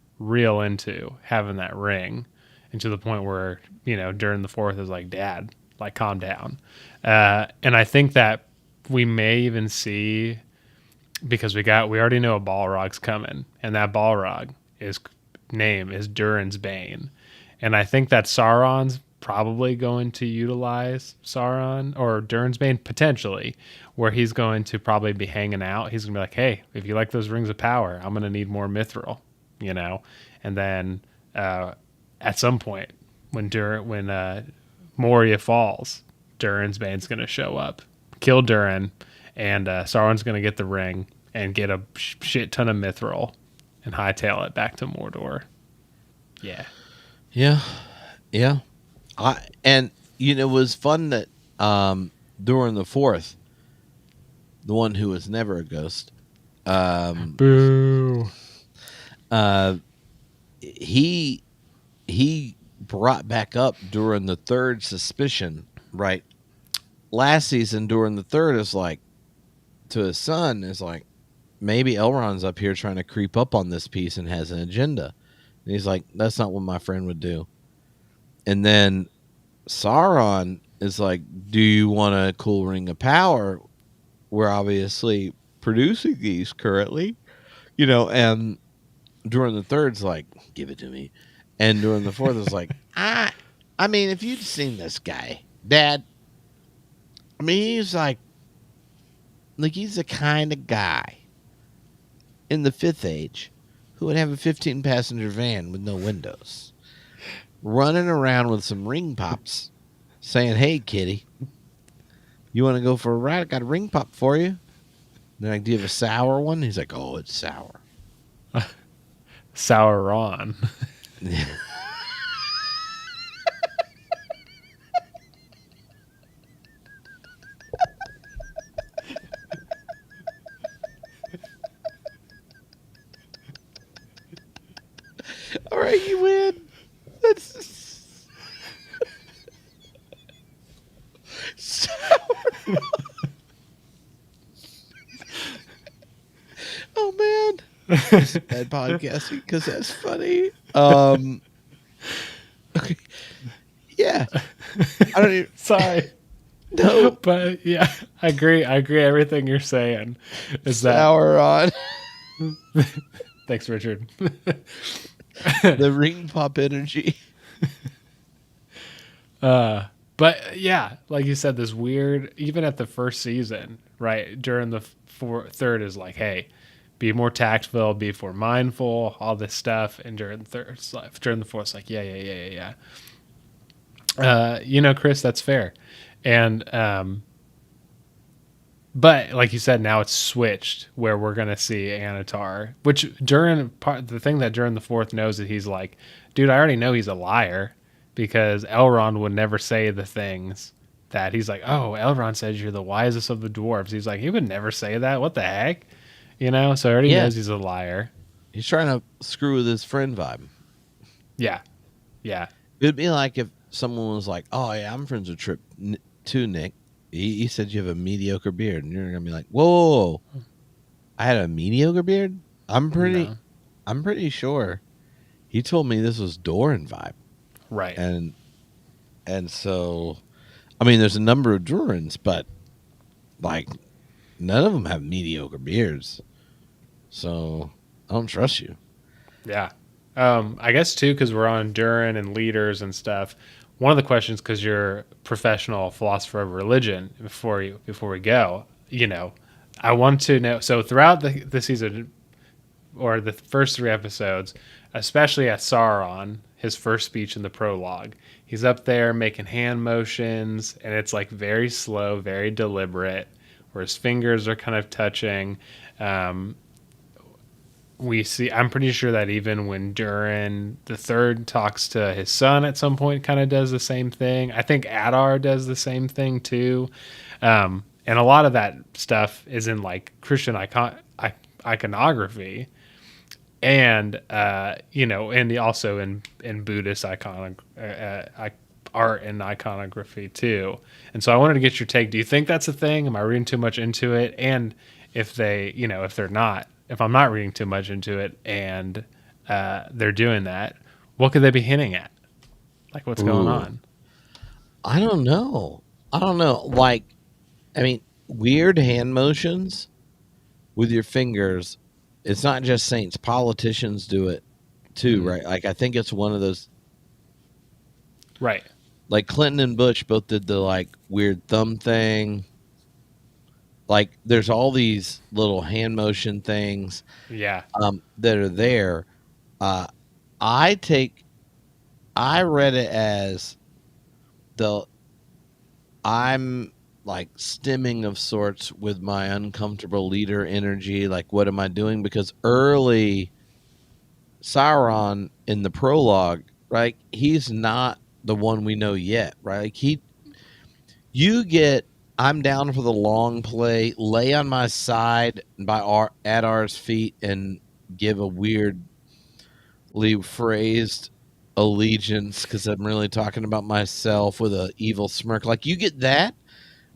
Speaker 2: into having that ring. and to the point where, Durin the Fourth is like, Dad, like, calm down. And I think that we may even see, because we already know a Balrog's coming, and that Balrog name is Durin's Bane. And I think that Sauron's probably going to utilize Sauron or Durin's Bane potentially, where he's going to probably be hanging out. He's gonna be like, hey, if you like those rings of power, I'm gonna need more mithril, And then at some point when Moria falls, Durin's Bane's gonna show up, kill Durin, and Sauron's gonna get the ring and get a shit ton of mithril and hightail it back to Mordor. Yeah.
Speaker 1: Yeah. It was fun that Durin the Fourth, the one who was never a ghost,
Speaker 2: Boo.
Speaker 1: He brought back up Durin the Third suspicion, right? Last season, Durin the Third is like, to his son, is like, maybe Elrond's up here trying to creep up on this piece and has an agenda. And he's like, that's not what my friend would do. And then Sauron is like, do you want a cool ring of power? We're obviously producing these currently, and Durin the Third's like, give it to me. And Durin the Fourth is like, I mean, if you'd seen this guy, Dad, I mean, he's like he's the kind of guy in the Fifth Age who would have a 15-passenger van with no windows, running around with some ring pops, saying, hey, kitty, you want to go for a ride? I got a ring pop for you. And they're like, do you have a sour one? He's like, oh, it's sour.
Speaker 2: Sauron.
Speaker 1: All right, you win. That's sour. Oh man, this is bad podcasting because that's funny. Okay, yeah. I don't even.
Speaker 2: Sorry.
Speaker 1: No,
Speaker 2: But yeah, I agree. Everything you're saying is
Speaker 1: sour on
Speaker 2: that. Thanks, Richard.
Speaker 1: the ring pop energy.
Speaker 2: But yeah, like you said, this weird, even at the first season, right? During the third is like, hey, be more tactful, be more mindful, all this stuff. And during the third, during the fourth, it's like, yeah. Chris, that's fair. And, but like you said, now it's switched where we're going to see Anatar, which the thing that Durin the Fourth knows that he's like, dude, I already know he's a liar because Elrond would never say the things that he's like, oh, Elrond says you're the wisest of the dwarves. He's like, he would never say that. What the heck? So he already knows he's a liar.
Speaker 1: He's trying to screw with his friend vibe.
Speaker 2: Yeah.
Speaker 1: It'd be like if someone was like, oh yeah, I'm friends with Tripp too, Nick. He said you have a mediocre beard, and you're gonna be like, whoa, I had a mediocre beard? I'm pretty sure he told me this was Doran vibe.
Speaker 2: Right.
Speaker 1: And so, I mean, there's a number of Durans, but like none of them have mediocre beards. So I don't trust you.
Speaker 2: Yeah. I guess too, because we're on Durin and leaders and stuff. One of the questions, because you're a professional philosopher of religion, before we go, I want to know. So throughout the season, or the first 3 episodes, especially at Sauron, his first speech in the prologue, he's up there making hand motions, and it's like very slow, very deliberate, where his fingers are kind of touching. I'm pretty sure that even when Durin the Third talks to his son at some point, kind of does the same thing. I think Adar does the same thing too. And a lot of that stuff is in like Christian iconography, and and also in Buddhist art and iconography too. And so I wanted to get your take. Do you think that's a thing? Am I reading too much into it? And if I'm not reading too much into it and they're doing that, what could they be hinting at? Like, what's going
Speaker 1: Ooh,
Speaker 2: on?
Speaker 1: I don't know. I don't know. Like, I mean, weird hand motions with your fingers. It's not just saints. Politicians do it too, right? Like, I think it's one of those.
Speaker 2: Right.
Speaker 1: Like Clinton and Bush both did the like weird thumb thing. Like, there's all these little hand motion things
Speaker 2: Yeah.
Speaker 1: that are there. Uh, I take. I read it as the I'm like stemming of sorts with my uncomfortable leader energy. Like, what am I doing? Because early Sauron in the prologue, right? He's not the one we know yet, right? Like you get, I'm down for the long play, lay on my side by Adar's feet and give a weirdly phrased allegiance because I'm really talking about myself with a evil smirk. Like, you get that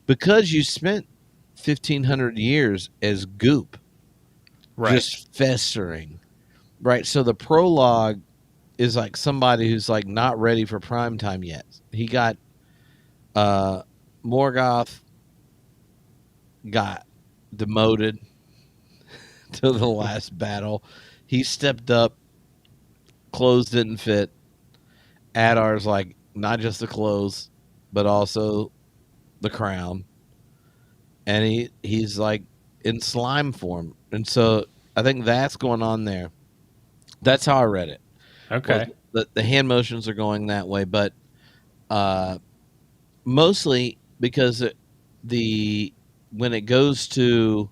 Speaker 1: because you spent 1,500 years as goop,
Speaker 2: Right.
Speaker 1: just festering, right? So the prologue is like somebody who's like not ready for prime time yet. He got uh Morgoth got demoted to the last battle. He stepped up, clothes didn't fit. Adar's like not just the clothes, but also the crown. And he's like in slime form. And so I think that's going on there. That's how I read it. Was
Speaker 2: Okay.
Speaker 1: the hand motions are going that way, but uh, mostly because the when it goes to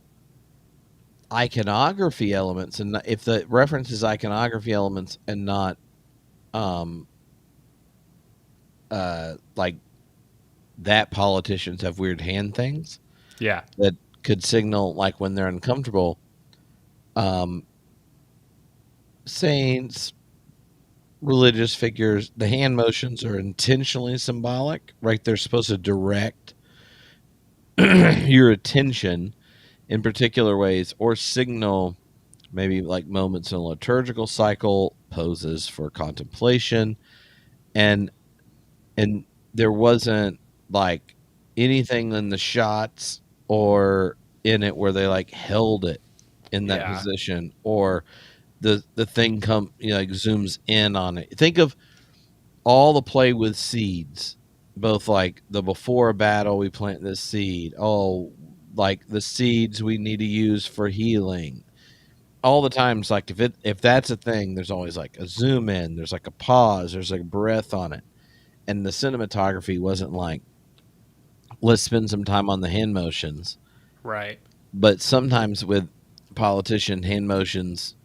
Speaker 1: iconography elements, and if the reference is iconography elements and not um like that politicians have weird hand things
Speaker 2: Yeah.
Speaker 1: that could signal like when they're uncomfortable, um saints, religious figures, the hand motions are intentionally symbolic, right? They're supposed to direct your attention in particular ways or signal maybe like moments in a liturgical cycle, poses for contemplation, and and there wasn't like anything in the shots or in it where they like held it in that
Speaker 2: Yeah.
Speaker 1: position or the thing like zooms in on it. Think of all the play with seeds, both like the before a battle we plant this seed, oh, like the seeds we need to use for healing. All the times, like if that's a thing, there's always like a zoom in, there's like a pause, there's like breath on it, and the cinematography wasn't like let's spend some time on the hand motions,
Speaker 2: Right.
Speaker 1: but sometimes with politician hand motions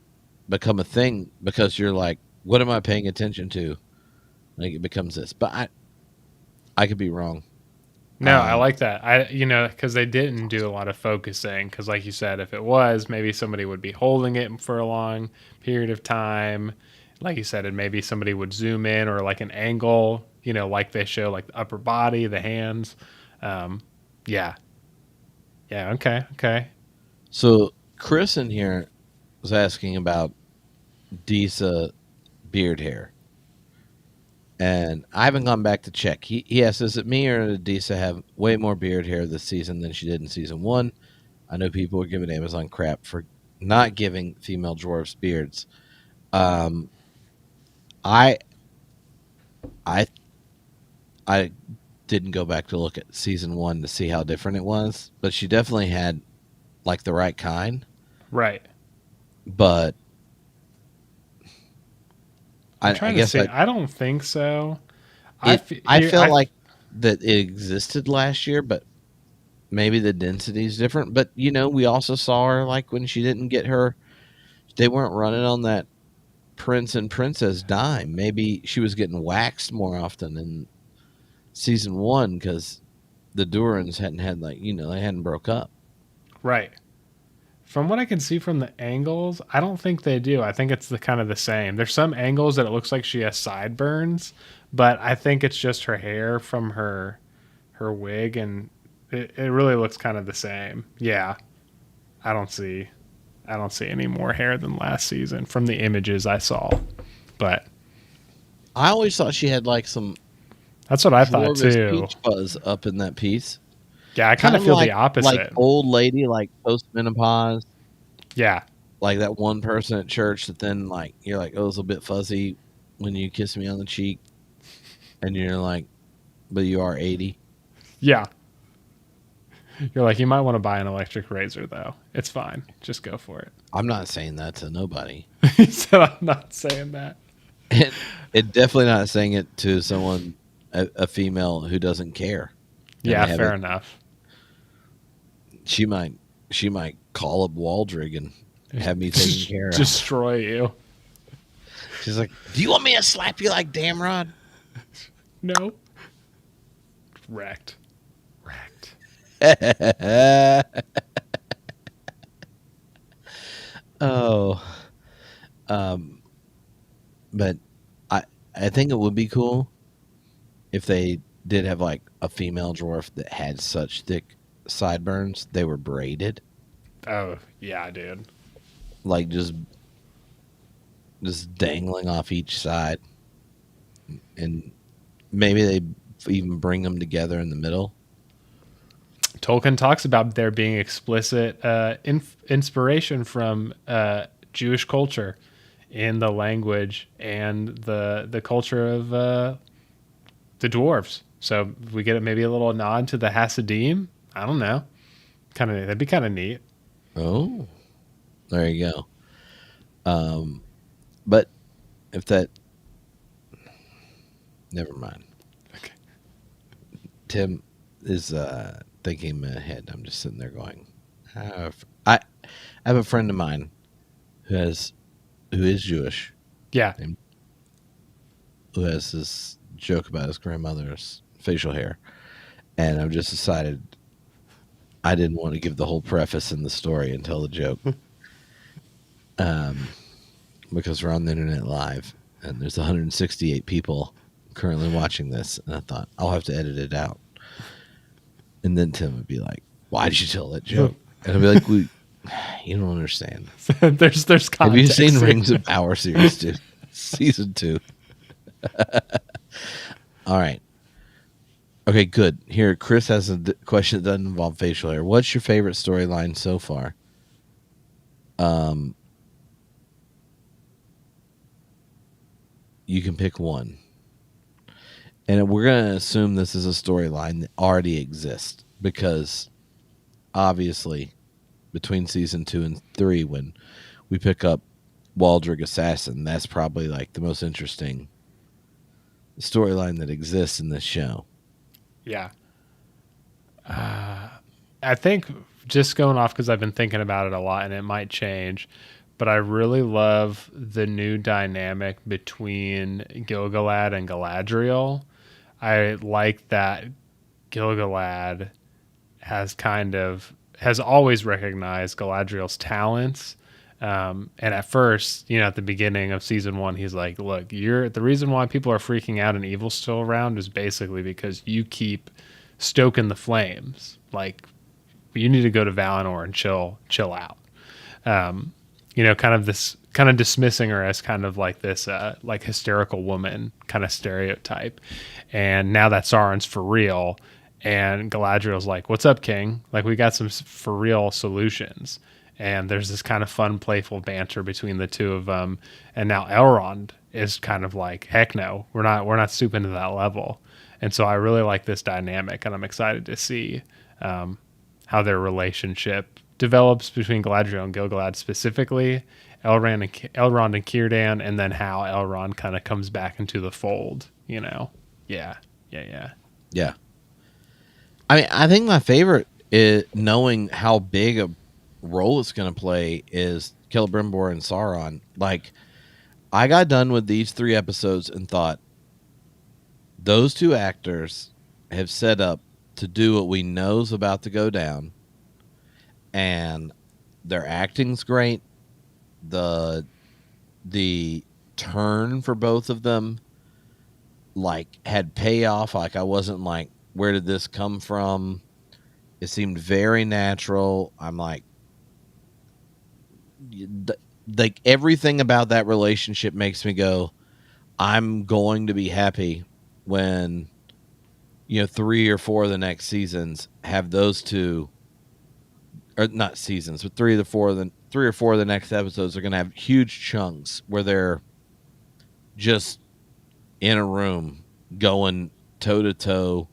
Speaker 1: become a thing because you're like, what am I paying attention to? Like it becomes this, but I could be wrong.
Speaker 2: No, I like that. Because they didn't do a lot of focusing. Because, like you said, if it was, maybe somebody would be holding it for a long period of time. Like you said, and maybe somebody would zoom in or like an angle, like they show like the upper body, the hands. Um, yeah. Yeah. Okay. Okay.
Speaker 1: So Chris in here was asking about Disa beard hair. And I haven't gone back to check. He asks, is it me or did Disa have way more beard hair this season than she did in season one? I know people are giving Amazon crap for not giving female dwarfs beards. Um, I I I didn't go back to look at season one to see how different it was, but she definitely had like the right kind.
Speaker 2: Right.
Speaker 1: But
Speaker 2: I'm
Speaker 1: I
Speaker 2: trying to
Speaker 1: guess
Speaker 2: see. I don't think so.
Speaker 1: I
Speaker 2: Here,
Speaker 1: felt like that it existed last year, but maybe the density is different. But we also saw her like when she didn't get her, they weren't running on that prince and princess dime. Maybe she was getting waxed more often in season one because the Durans hadn't had like they hadn't broke up.
Speaker 2: right. From what I can see from the angles, I don't think they do. I think it's the kind of the same. There's some angles that it looks like she has sideburns, but I think it's just her hair from her wig, and it really looks kind of the same. Yeah, I don't see I don't see any more hair than last season from the images I saw. But
Speaker 1: I always thought she had like some
Speaker 2: That's what I thought
Speaker 1: Dwarvish
Speaker 2: too.
Speaker 1: peach fuzz up in that piece.
Speaker 2: Yeah, I kind
Speaker 1: Kind
Speaker 2: of
Speaker 1: of
Speaker 2: feel the
Speaker 1: like
Speaker 2: opposite.
Speaker 1: old lady, like post-menopause.
Speaker 2: Yeah.
Speaker 1: Like that one person at church that then like you're like, oh, it's a bit fuzzy when you kiss me on the cheek, and you're like, but you are 80.
Speaker 2: Yeah. You're like, you might want to buy an electric razor though. It's fine. Just go for it.
Speaker 1: I'm not saying that to nobody.
Speaker 2: He said, I'm not saying that.
Speaker 1: It definitely not saying it to someone, a female who doesn't care.
Speaker 2: Yeah, fair enough.
Speaker 1: She might call up Waldrig and have me taken care of.
Speaker 2: Destroy you.
Speaker 1: She's like, do you want me to slap you like Damrod?
Speaker 2: No. Wrecked.
Speaker 1: Oh, but I think it would be cool if they did have like a female dwarf that had such thick sideburns they were braided,
Speaker 2: Oh, yeah, dude.
Speaker 1: like just dangling off each side, and maybe they even bring them together in the middle.
Speaker 2: Tolkien talks about there being explicit inspiration from Jewish culture in the language and the culture of the dwarves. So we get maybe a little nod to the Hasidim. I don't know. That'd be kind of neat.
Speaker 1: Oh, there you go. But if that, never mind.
Speaker 2: Okay.
Speaker 1: Tim is thinking ahead. I'm just sitting there going, I have a friend of mine who is Jewish,
Speaker 2: Yeah.
Speaker 1: who has this joke about his grandmother's facial hair, and I've just decided I didn't want to give the whole preface in the story and tell the joke, because we're on the internet live and there's 168 people currently watching this, and I thought I'll have to edit it out. And then Tim would be like, "Why did you tell that joke?" And I'd be like, "You don't understand.
Speaker 2: there's context.
Speaker 1: Have you seen Rings of Power series 2, season 2?" All right. Okay, good. Here, Chris has a question that doesn't involve facial hair. What's your favorite storyline so far? You can pick one. And we're going to assume this is a storyline that already exists, because obviously between season 2 and 3, when we pick up Waldrig Assassin, that's probably like the most interesting storyline that exists in this show.
Speaker 2: Yeah. I think, just going off because I've been thinking about it a lot and it might change, but I really love the new dynamic between Gil-galad and Galadriel. I like that Gil-galad has always recognized Galadriel's talents. And at first, at the beginning of season 1, he's like, look, the reason why people are freaking out and evil's still around is basically because you keep stoking the flames. Like, you need to go to Valinor and chill out. Kind of dismissing her as kind of like this, like hysterical woman kind of stereotype. And now that Sauron's for real, and Galadriel's like, "What's up, King? Like, we got some for real solutions." And there's this kind of fun, playful banter between the two of them. And now Elrond is kind of like, "Heck no, we're not stooping to that level." And so I really like this dynamic, and I'm excited to see how their relationship develops between Galadriel and Gil-galad specifically, Elrond and Círdan, and then how Elrond kind of comes back into the fold. Yeah.
Speaker 1: I mean, I think my favorite is knowing how big a role it's going to play is Celebrimbor and Sauron. Like, I got done with these 3 episodes and thought, those 2 actors have set up to do what we know is about to go down, and their acting's great. The turn for both of them like had payoff. Like, I wasn't like, where did this come from? It seemed very natural. I'm like everything about that relationship makes me go, I'm going to be happy when 3 or 4 of the next seasons have those two, or not seasons, but 3 or 4 of the next episodes are going to have huge chunks where they're just in a room going toe to toe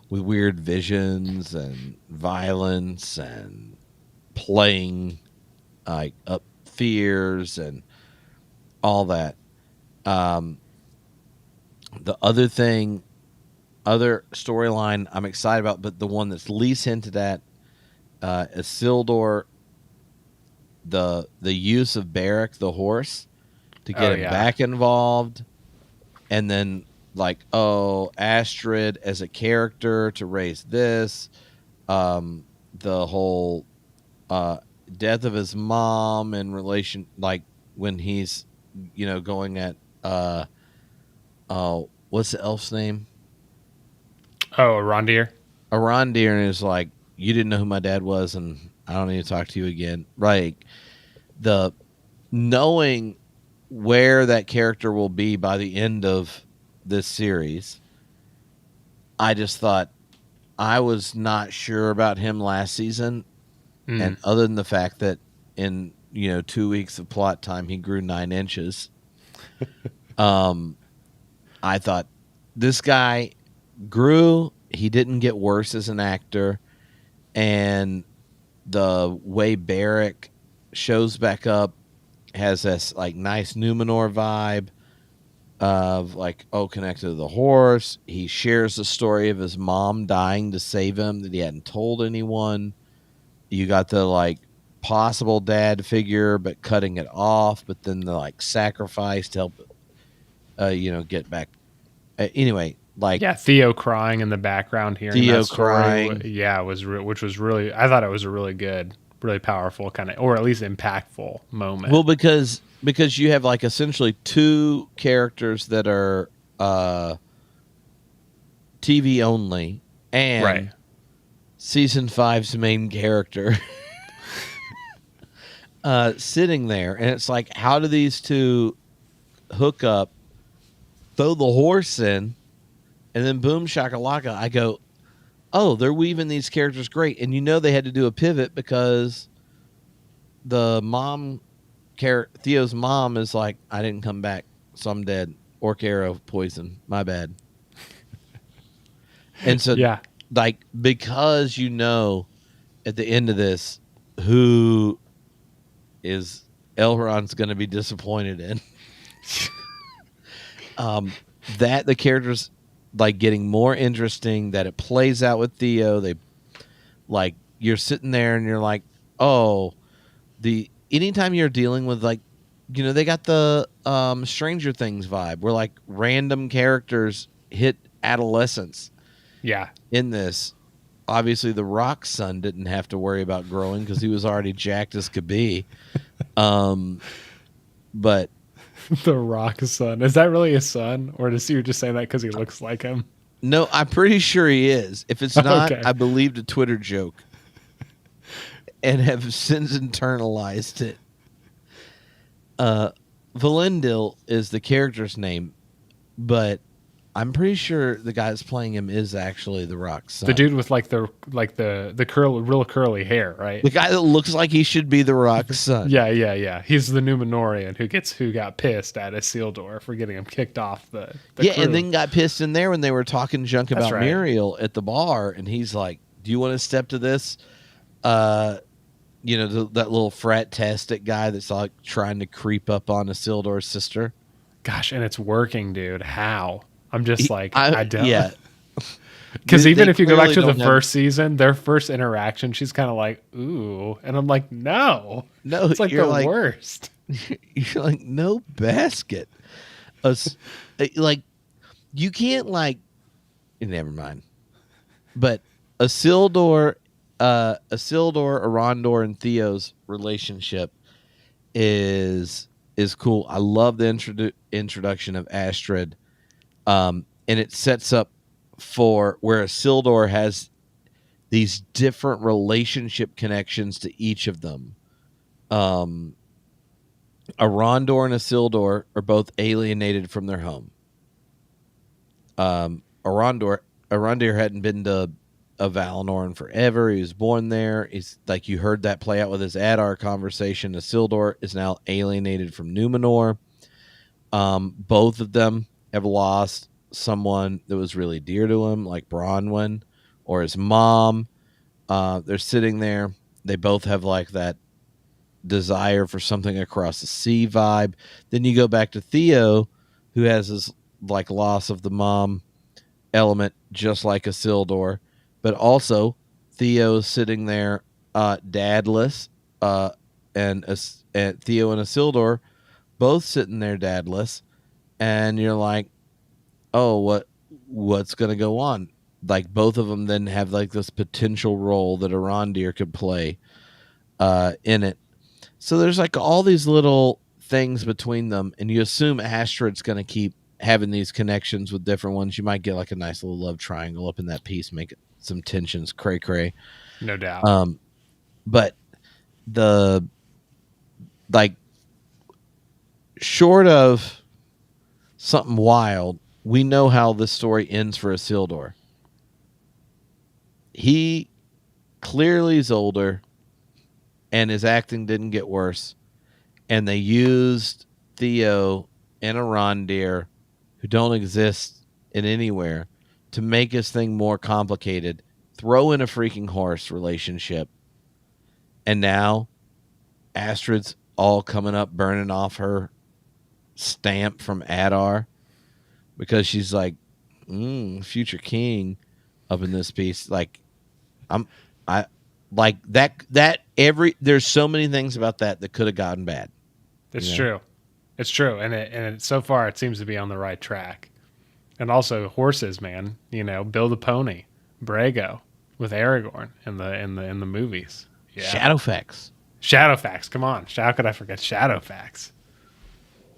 Speaker 1: with weird visions and violence and playing like up fears and all that. The other storyline I'm excited about, but the one that's least hinted at, is Isildur, the use of Beric the horse to get him back involved, and then like, Astrid as a character to raise this, the whole death of his mom in relation, like when he's going at what's the elf's name?
Speaker 2: Arondir.
Speaker 1: Arondir, and is like, you didn't know who my dad was, and I don't need to talk to you again. Right. The knowing where that character will be by the end of this series, I just thought, I was not sure about him last season, and other than the fact that in 2 weeks of plot time he grew 9 inches, I thought this guy grew. He didn't get worse as an actor, and the way Beric shows back up has this like nice Numenor vibe of like, connected to the horse. He shares the story of his mom dying to save him that he hadn't told anyone. You got the like possible dad figure, but cutting it off, but then the like sacrifice to help, get back. Anyway, like,
Speaker 2: Theo crying in the background here.
Speaker 1: Theo
Speaker 2: that story,
Speaker 1: crying.
Speaker 2: which was really, I thought it was a really good, really powerful kind of, or at least impactful moment.
Speaker 1: Well, because you have like essentially 2 characters that are TV only, and season 5's main character sitting there, and it's like, how do these 2 hook up, throw the horse in, and then boom shakalaka? I go, they're weaving these characters great. And they had to do a pivot because the mom, Theo's mom, is like, I didn't come back, so I'm dead. Orc arrow poison, my bad. And so like, because at the end of this who is Elrond's going to be disappointed in, that the characters like getting more interesting, that it plays out with Theo. They like, you're sitting there and you're like, anytime you're dealing with like, they got the Stranger Things vibe where like random characters hit adolescence.
Speaker 2: Yeah. In
Speaker 1: this, obviously the Rock's son didn't have to worry about growing because he was already jacked as could be. But
Speaker 2: the Rock's son, is that really his son, or is you just saying that because he looks like him?
Speaker 1: No, I'm pretty sure he is. If it's not, I believed a Twitter joke and have since internalized it. Valendil is the character's name, but I'm pretty sure the guy that's playing him is actually the Rock's son.
Speaker 2: The dude with like the real curly hair, right?
Speaker 1: The guy that looks like he should be the Rock's son.
Speaker 2: Yeah. He's the Numenorian who got pissed at Isildur for getting him kicked off the crew.
Speaker 1: And then got pissed in there when they were talking junk about Muriel at the bar, and he's like, "Do you want to step to this?" That little frat-tastic guy that's like trying to creep up on Isildur's sister.
Speaker 2: Gosh, and it's working, dude. How? I'm just I don't.
Speaker 1: Yeah.
Speaker 2: Because even if you go back to the first season, their first interaction, she's kind of like, ooh. And I'm like, no. It's like the worst.
Speaker 1: You're like, no basket. Like, you can't like, never mind. But Isildur, Arondor, and Theo's relationship is cool. I love the introduction of Astrid. And it sets up for where Isildur has these different relationship connections to each of them. A Rondor and a Sildor are both alienated from their home. Arondir hadn't been to a Valinor in forever. He was born there. He's like, you heard that play out with his Adar conversation. Isildur is now alienated from Numenor. Both of them have lost someone that was really dear to him, like Bronwyn or his mom. They're sitting there. They both have like that desire for something across the sea vibe. Then you go back to Theo, who has his like loss of the mom element, just like Isildur, but also Theo's sitting there, dadless, and Theo and Isildur both sitting there dadless, and you're like, oh, what's gonna go on? Like both of them then have like this potential role that Arondir could play in it. So there's like all these little things between them, and you assume Astrid's going to keep having these connections with different ones. You might get like a nice little love triangle up in that piece, make some tensions cray cray.
Speaker 2: No doubt.
Speaker 1: But the like short of something wild, we know how this story ends for Isildur. He clearly is older, and his acting didn't get worse. And they used Theo and Arondir, who don't exist in anywhere, to make his thing more complicated. Throw in a freaking horse relationship. And now Astrid's all coming up, burning off her stamp from Adar because she's like, future king up in this piece. Like, I like that there's so many things about that could have gotten bad.
Speaker 2: It's true. It's true. And so far it seems to be on the right track. And also horses, man, build a pony, Brago with Aragorn in the movies. Yeah. Shadowfax. Come on. How could I forget Shadowfax?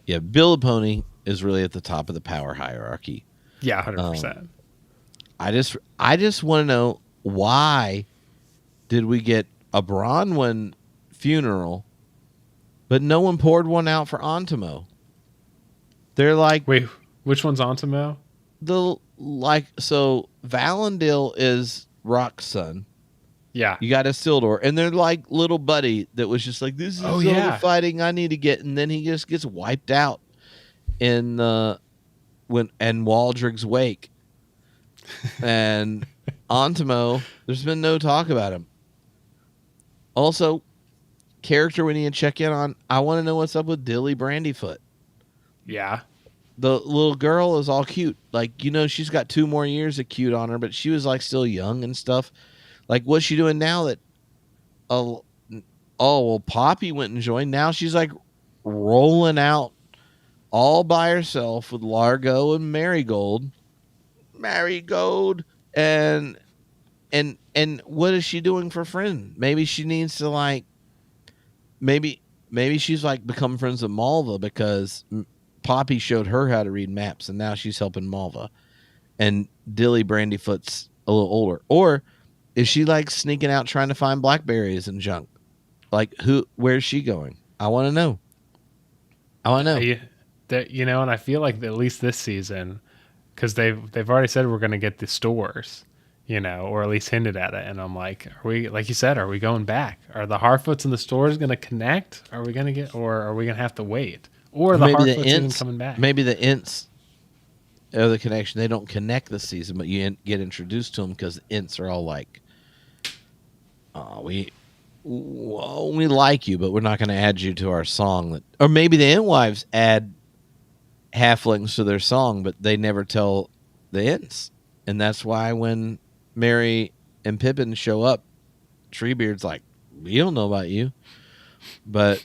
Speaker 1: Yeah. Build a pony is really at the top of the power hierarchy.
Speaker 2: Yeah. 100%.
Speaker 1: I just want to know, why did we get a Bronwyn funeral, but no one poured one out for Antimo? They're like,
Speaker 2: wait, which one's Antimo?
Speaker 1: So Valendil is Rock's son.
Speaker 2: Yeah.
Speaker 1: You got Isildur, and they're like little buddy that was just like, this is all the fighting I need to get, and then he just gets wiped out in Waldreg's wake. And Antimo, there's been no talk about him. Also, character we need to check in on. I want to know what's up with Dilly Brandyfoot.
Speaker 2: Yeah.
Speaker 1: The little girl is all cute. Like, she's got 2 more years of cute on her, but she was like still young and stuff. Like, what's she doing now that, Poppy went and joined. Now she's like rolling out all by herself with Largo and Marigold. And what is she doing for friend? Maybe she needs to like, maybe she's like become friends with Malva because Poppy showed her how to read maps, and now she's helping Malva. And Dilly Brandyfoot's a little older. Or is she like sneaking out trying to find blackberries and junk? Like, where's she going? I want to know.
Speaker 2: And I feel like at least this season, because they've already said we're going to get the stores, or at least hinted at it. And I'm like, are we, like you said, are we going back? Are the Harfoots and the stores going to connect? Are we going to get, or are we going to have to wait? Or the Harfoots even coming back?
Speaker 1: Maybe the Ints are the connection. They don't connect this season, but you get introduced to them because the Ints are all like, we like you, but we're not going to add you to our song. Or maybe the Entwives add halflings to their song, but they never tell the Ents. And that's why when Merry and Pippin show up, Treebeard's like, we don't know about you. But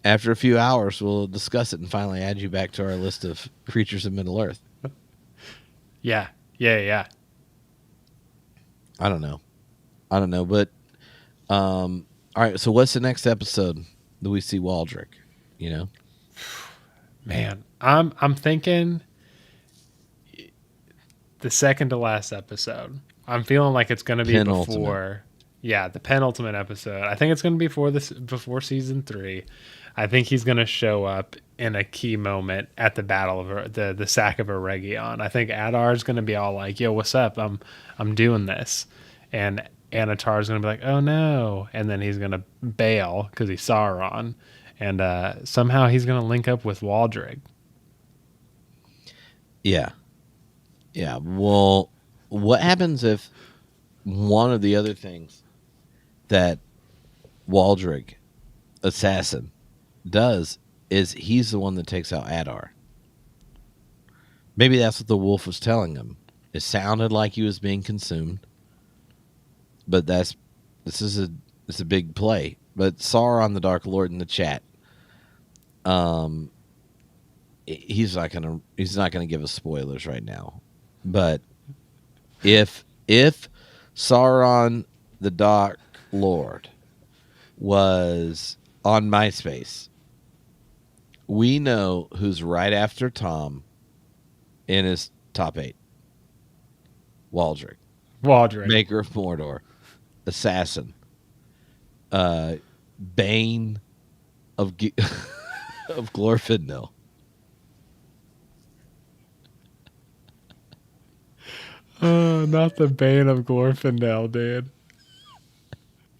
Speaker 1: after a few hours, we'll discuss it and finally add you back to our list of creatures of Middle-earth.
Speaker 2: Yeah.
Speaker 1: I don't know. But, all right, so what's the next episode that we see Waldrick,
Speaker 2: Man, I'm thinking the second to last episode. I'm feeling like it's going to be before, the penultimate episode. I think it's going to be before season 3. I think he's going to show up in a key moment at the battle of the sack of Eregion. I think Adar is going to be all like, "Yo, what's up? I'm doing this," and Anatar is going to be like, "Oh no!" And then he's going to bail because he's Sauron, and somehow he's going to link up with Waldreg.
Speaker 1: Yeah. Yeah. Well, what happens if one of the other things that Waldreg, assassin, does is he's the one that takes out Adar? Maybe that's what the wolf was telling him. It sounded like he was being consumed, but this is a big play. But Sauron the Dark Lord in the chat, he's not gonna give us spoilers right now. But if Sauron the Dark Lord was on MySpace, we know who's right after Tom in his top 8. Waldreg, maker of Mordor, assassin, Bane of of Glorfindel.
Speaker 2: Not the Bane of Glorfindel, dude.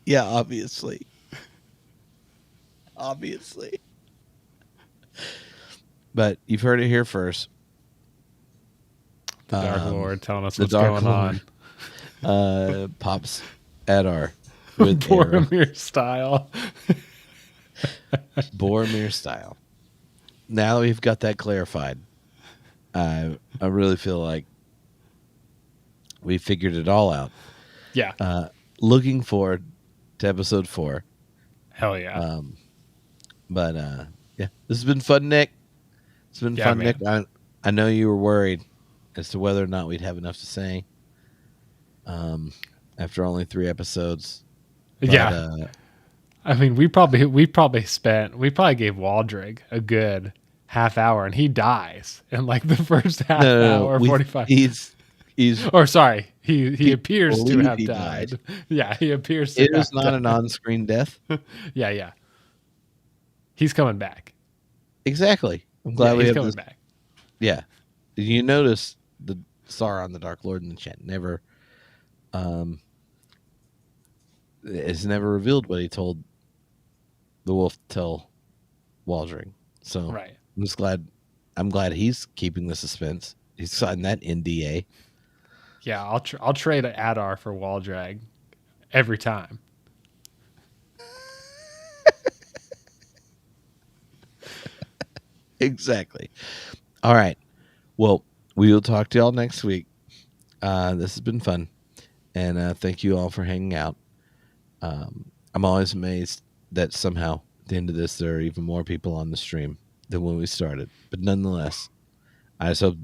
Speaker 1: Yeah, obviously. But you've heard it here first.
Speaker 2: The Dark Lord telling us
Speaker 1: the
Speaker 2: what's
Speaker 1: Dark
Speaker 2: going
Speaker 1: Lord. Pops Adar with
Speaker 2: Boromir style.
Speaker 1: Boromir style. Now that we've got that clarified, I really feel like we figured it all out.
Speaker 2: Yeah.
Speaker 1: Looking forward to episode 4.
Speaker 2: Hell yeah.
Speaker 1: But yeah, this has been fun, Nick. It's been fun,
Speaker 2: man.
Speaker 1: Nick. I know you were worried as to whether or not we'd have enough to say. After only 3 episodes. But,
Speaker 2: yeah. I mean, we probably gave Waldreg a good half hour, and he dies in like the first half hour, 45.
Speaker 1: He's
Speaker 2: or sorry, he appears to have
Speaker 1: he
Speaker 2: died. Yeah, he appears to.
Speaker 1: It is not an on-screen death.
Speaker 2: yeah. He's coming back.
Speaker 1: Exactly. I'm glad
Speaker 2: he's coming back.
Speaker 1: Yeah. Did you notice the Sauron the Dark Lord in the chat never it's never revealed what he told the wolf to tell Waldreg. So
Speaker 2: right.
Speaker 1: I'm glad he's keeping the suspense. He's signed that NDA.
Speaker 2: Yeah, I'll trade Adar for Waldreg every time.
Speaker 1: Exactly. All right. Well, we will talk to y'all next week. This has been fun. And thank you all for hanging out. I'm always amazed that somehow at the end of this, there are even more people on the stream than when we started. But nonetheless, I just hope